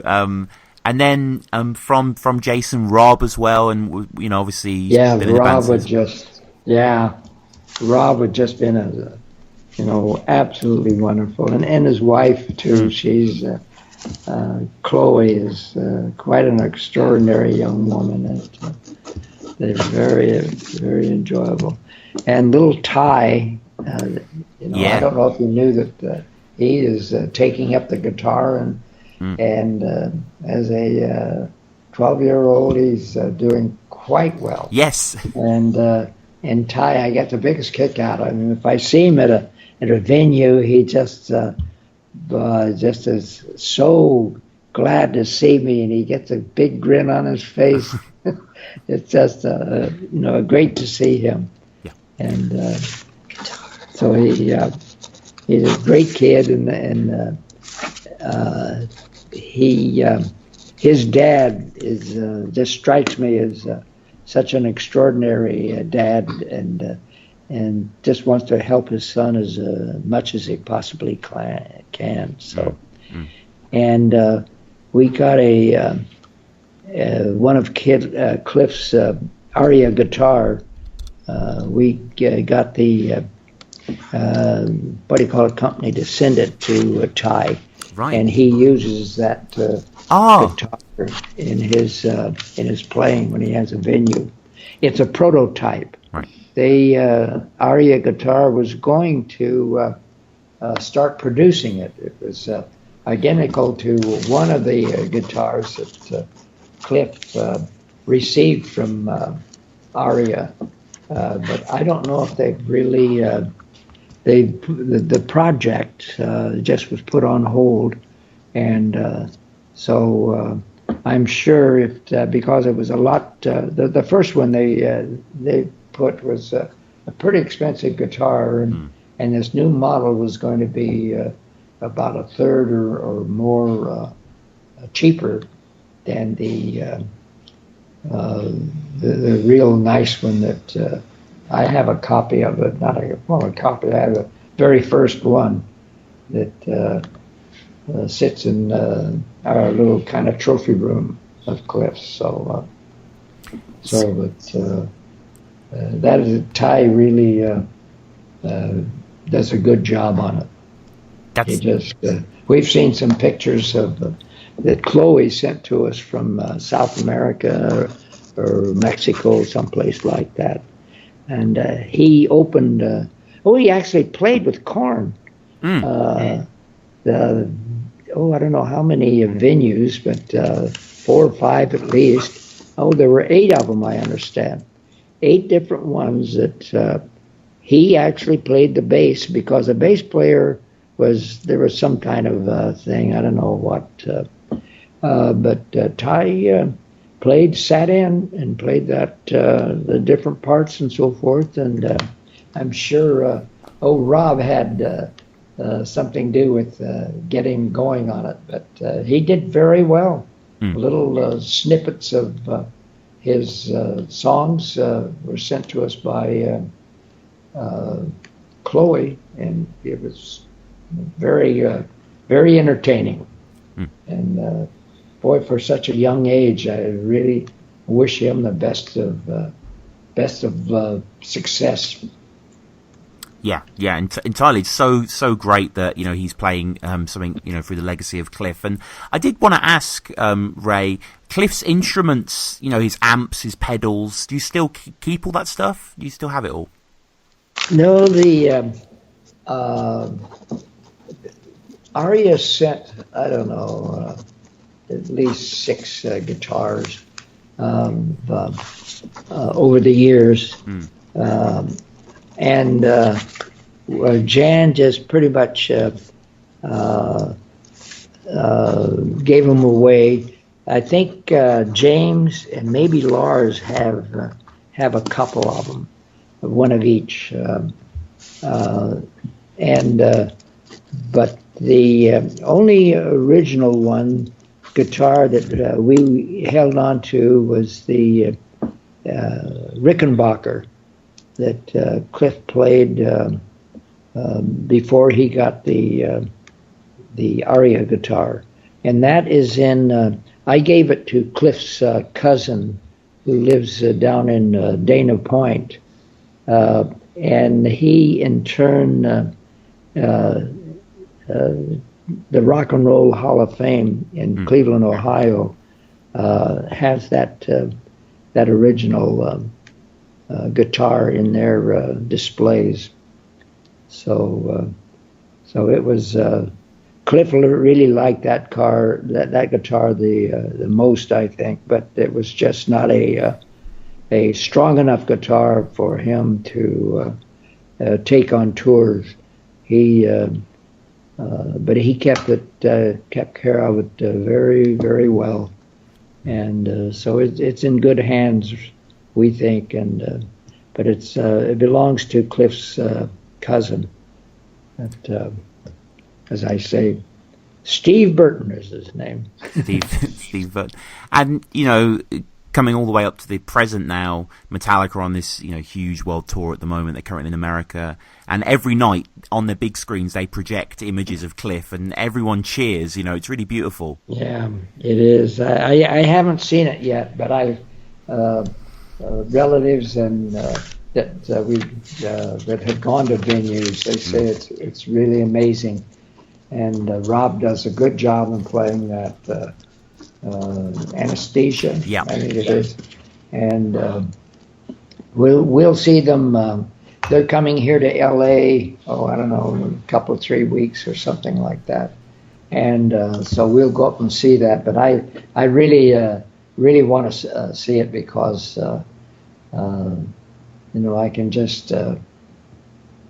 And then from Jason, Rob as well, and obviously. Yeah, Rob would just. Yeah, Rob would just been absolutely wonderful, and his wife too. She's Chloe is quite an extraordinary young woman, and they're very, very enjoyable. And little Ty, I don't know if you knew that he is taking up the guitar, and as a 12-year-old, he's doing quite well. Yes. And Ty, I get the biggest kick out of him. If I see him at a venue, he just is so glad to see me, and he gets a big grin on his face. It's just great to see him. Yeah. And so he's a great kid, and his dad is just strikes me as such an extraordinary dad, and just wants to help his son as much as he possibly can. So, and we got one of Cliff's aria guitar. We got the company to send it to Ty, Right. and he uses that guitar in his playing when he has a venue. It's a prototype. Right. The Aria guitar was going to start producing it. It was identical to one of the guitars that Cliff received from Aria, but I don't know if they've really. The project just was put on hold, and so I'm sure if because it was a lot. The first one they put was a pretty expensive guitar, and this new model was going to be about a third or more cheaper than the real nice one that I have a copy of it. Not a copy. I have the very first one that sits in our little kind of trophy room of Cliff's. So that is Ty really does a good job on it. He just we've seen some pictures of that Chloe sent to us from South America or Mexico, someplace like that. And he opened. He actually played with Korn. I don't know how many venues, but 4 or 5 at least. There were 8 of them, I understand. 8 different ones that he actually played the bass, because the bass player there was some kind of thing, I don't know what. But Ty sat in and played that the different parts and so forth, and I'm sure Rob had something to do with getting going on it, but he did very well. Little snippets of his songs were sent to us by Chloe, and it was very very entertaining. And boy, for such a young age, I really wish him the best of success. Yeah, entirely. It's so great that he's playing something through the legacy of Cliff. And I did want to ask Ray, Cliff's instruments, his amps, his pedals. Do you still keep all that stuff? Do you still have it all? No, the Aria sent, I don't know, at least 6 guitars over the years. And Jan just pretty much gave them away. I think James and maybe Lars have a couple of them, one of each. But the only original guitar that we held on to was the Rickenbacker that Cliff played before he got the Aria guitar, and that is in. I gave it to Cliff's cousin, who lives down in Dana Point, and he in turn. The Rock and Roll Hall of Fame in Cleveland, Ohio, has that original guitar in their displays. So it was Cliff really liked that guitar the most, I think, but it was just not a strong enough guitar for him to take on tours. But he kept care of it very, very well, and so it's in good hands, we think. And but it belongs to Cliff's cousin. That, as I say, Steve Burton is his name. Steve Burton, and coming all the way up to the present now, Metallica are on this huge world tour at the moment. They're currently in America, and every night on their big screens they project images of Cliff, and everyone cheers. It's really beautiful. Yeah, it is. I haven't seen it yet, but I relatives and that have gone to venues. They say it's really amazing, and Rob does a good job in playing that anesthesia. Yeah. I think it is, and we'll see them. They're coming here to L.A. Oh, I don't know, in a couple of 3 weeks or something like that, and so we'll go up and see that. But I really want to see it because I can just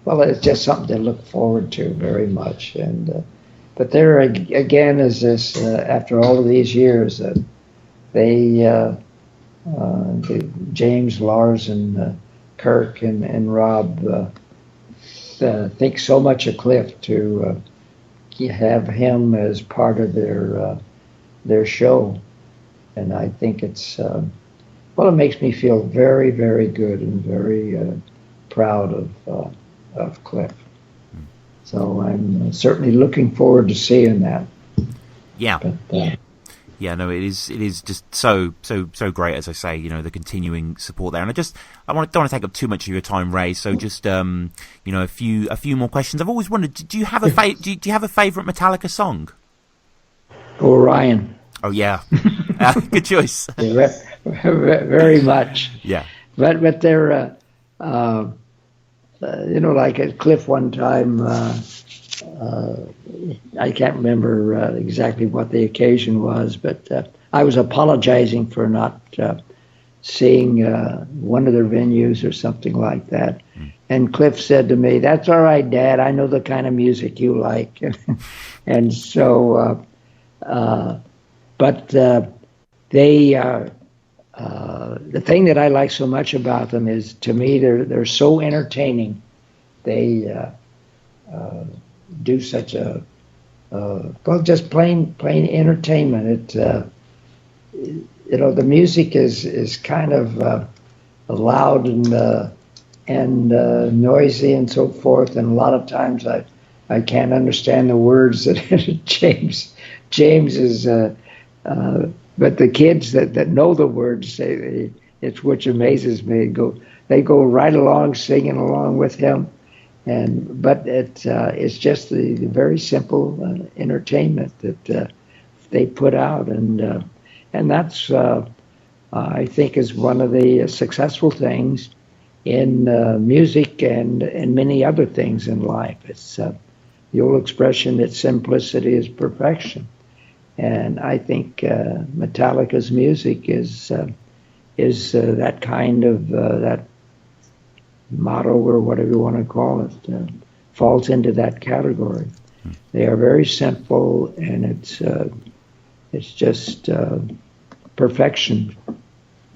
it's just something to look forward to very much. And but there again is this after all of these years that they James, Lars, and Kirk and Rob think so much of Cliff to have him as part of their show, and I think it's it makes me feel very, very good and very proud of Cliff. So I'm certainly looking forward to seeing that. Yeah. But, yeah, no, it is just so great, as I say, the continuing support there. And don't want to take up too much of your time, Ray. So just a few more questions. I've always wondered, do you have a do you have a favorite Metallica song? Orion. Oh yeah, good choice. Very much. Yeah. But they're like at Cliff one time. I can't remember exactly what the occasion was, but I was apologizing for not seeing one of their venues or something like that. And Cliff said to me, "That's all right, Dad. I know the kind of music you like." And so, but they the thing that I like so much about them is, to me, they're so entertaining. They do such a just plain entertainment. The music is kind of loud and noisy and so forth, and a lot of times I can't understand the words that James is. But the kids that know the words, it's which amazes me. They go right along singing along with him. But it's just the very simple entertainment that they put out, and that's I think is one of the successful things in music and many other things in life. It's the old expression that simplicity is perfection, and I think Metallica's music is that kind of that motto, or whatever you want to call it, falls into that category. They are very simple, and it's just perfection,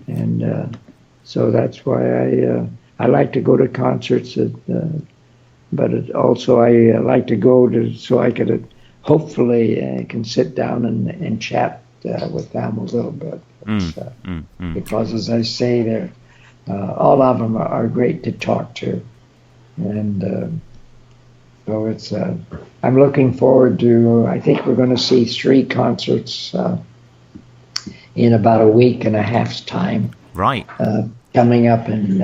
and so that's why I like to go to concerts. But also I like to go to so I could hopefully can sit down and chat with them a little bit. Because as I say, they're all of them are great to talk to, and so it's. I'm looking forward to. I think we're going to see 3 concerts in about a week and a half's time. Right. Coming up in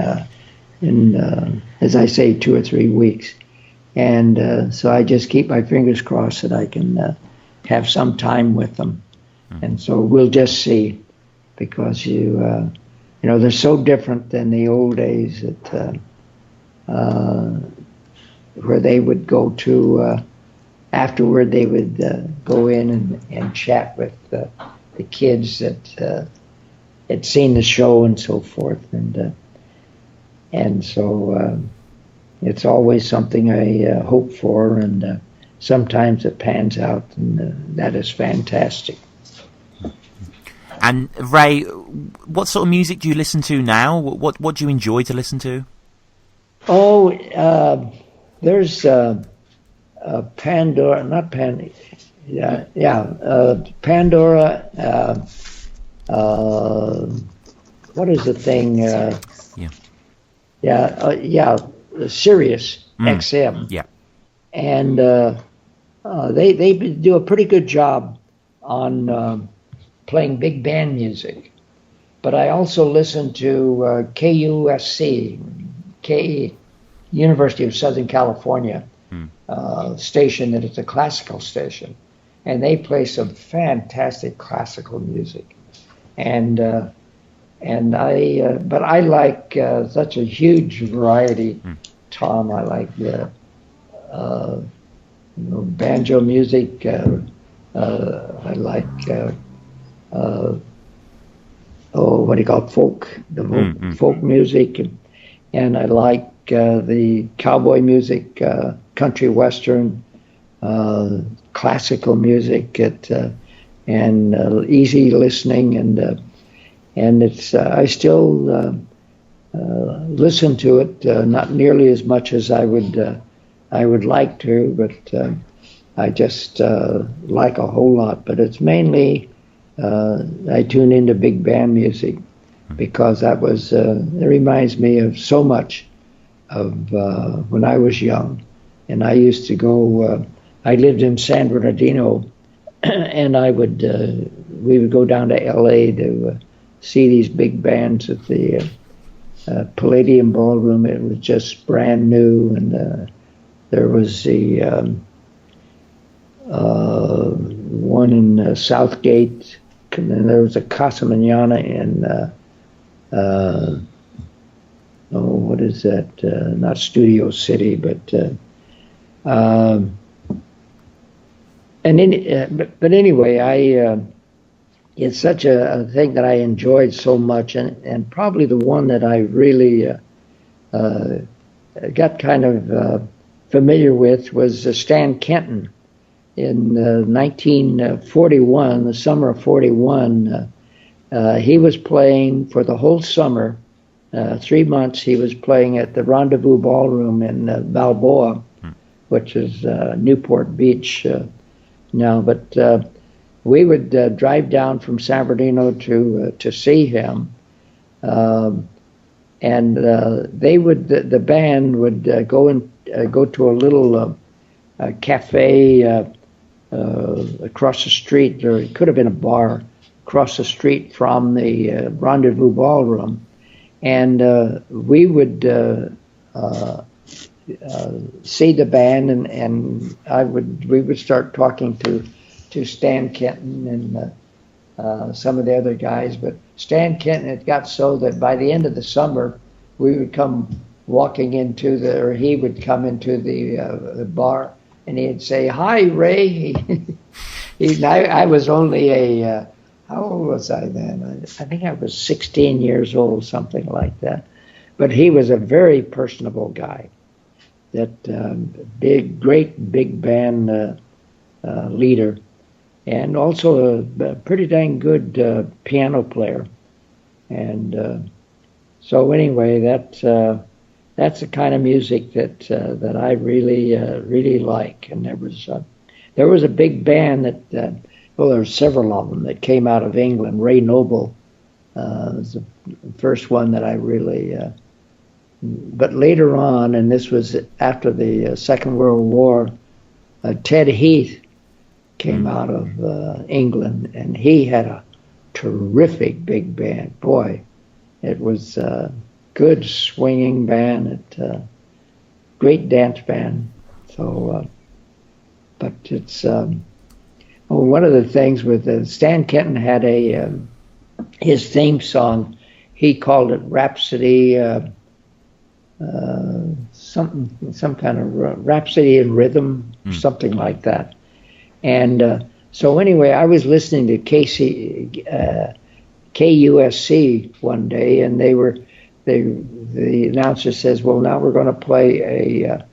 as I say, 2 or 3 weeks, and so I just keep my fingers crossed that I can have some time with them, and so we'll just see, because they're so different than the old days that where they would go to afterward. They would go in and chat with the kids that had seen the show and so forth, and so it's always something I hope for, and sometimes it pans out, and that is fantastic. And Ray, what sort of music do you listen to now? What do you enjoy to listen to? Oh, there's Pandora, not Pan, Pandora. What is the thing? Sirius XM. Yeah. And they do a pretty good job on playing big band music. But I also listen to KUSC, University of Southern California, station that it's a classical station, and they play some fantastic classical music, and but I like such a huge variety, Tom. I like banjo music. I like what do you call it? Folk music, and I like the cowboy music, country western, classical music, and easy listening, and it's I still listen to it, not nearly as much as I would like to, but I just like a whole lot. But it's mainly I tune into big band music because that was it reminds me of so much of when I was young, and I used to go. I lived in San Bernardino, and we would go down to L.A. to see these big bands at the Palladium Ballroom. It was just brand new, and there was the one in Southgate, and then there was a Casa Manana in what is that? Not Studio City, but anyway, it's such a thing that I enjoyed so much, and probably the one that I really got kind of familiar with was Stan Kenton. In 1941, the summer of 41, he was playing for the whole summer, 3 months. He was playing at the Rendezvous Ballroom in Balboa, which is Newport Beach now. But we would drive down from San Bernardino to see him, and the band would go to a little cafe across the street, or it could have been a bar across the street from the Rendezvous Ballroom, and we would see the band, and we would start talking to Stan Kenton and some of the other guys. But Stan Kenton, it got so that by the end of the summer, we would come walking or he would come into the bar, and he'd say, "Hi, Ray." I was only how old was I then? I think I was 16 years old, something like that. But he was a very personable guy. That great big band leader, and also a pretty dang good piano player. And so anyway, that's the kind of music that I really like. And there was a big band that there were several of them that came out of England. Ray Noble was the first one that I really. But later on, and this was after the Second World War, Ted Heath came out of England, and he had a terrific big band. Boy, it was a good swinging band, great dance band. So, but it's one of the things with Stan Kenton had his theme song. He called it Rhapsody. Some kind of Rhapsody in Rhythm, something like that. And so anyway, I was listening to KUSC one day, and the announcer says, "Well, now we're going to play a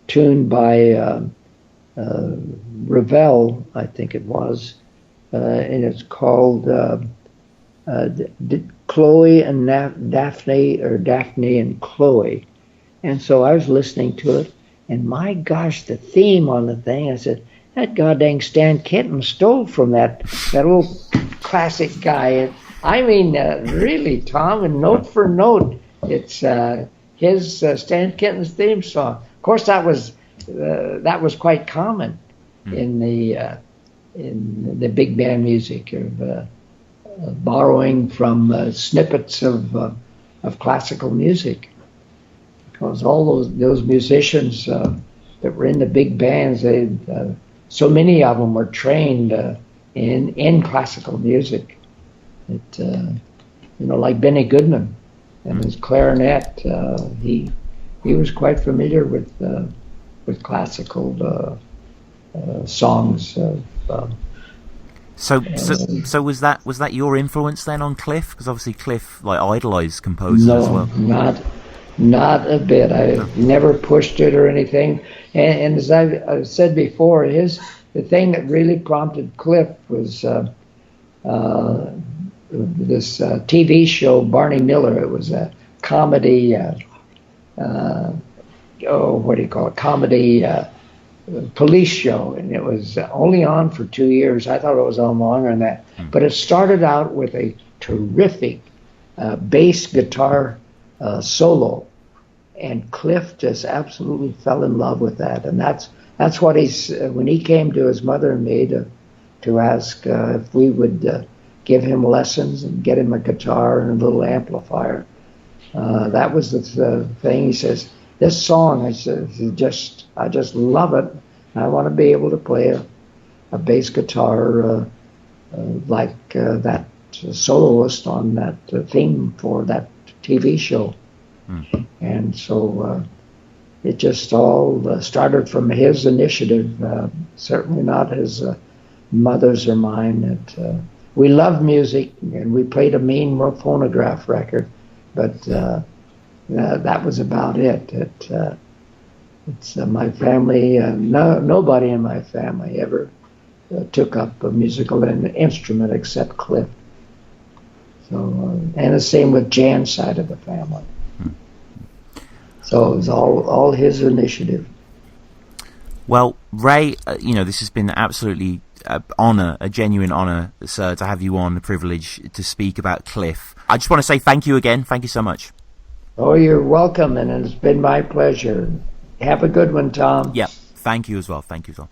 tune by Ravel, I think it was, and it's called Chloe and Daphne, or Daphne and Chloe." And so I was listening to it, and my gosh, the theme on the thing, I said, that goddamn Stan Kenton stole from that old classic guy. I mean, really, Tom, and note for note, it's his Stan Kenton's theme song. Of course, that was quite common in the big band music of borrowing from snippets of classical music. because all those musicians that were in the big bands, so many of them were trained in classical music. Like Benny Goodman and his clarinet, he was quite familiar with classical songs. So was that your influence then on Cliff? Because obviously Cliff idolized composers as well. Not a bit. I never pushed it or anything. And as I've said before, the thing that really prompted Cliff was this TV show, Barney Miller. It was a comedy. Comedy police show, and it was only on for 2 years. I thought it was on longer than that, but it started out with a terrific bass guitar solo, and Cliff just absolutely fell in love with that. And that's what when he came to his mother and me to ask if we would give him lessons and get him a guitar and a little amplifier. That was the thing. He says, this song, I just love it. I want to be able to play a bass guitar like that soloist on that theme for that TV show. And so it just all started from his initiative, certainly not his mother's or mine. We loved music, and we played a mean phonograph record, but that was about it. It's my family. Nobody in my family ever took up a musical instrument except Cliff. So, and the same with Jan's side of the family. So it was all his initiative. Well, Ray, this has been absolutely honor, a genuine honor, sir, to have you on, the privilege to speak about Cliff. I just want to say thank you again. Thank you so much. Oh, you're welcome, and it's been my pleasure. Have a good one, Tom. Yeah, thank you as well. Thank you as well.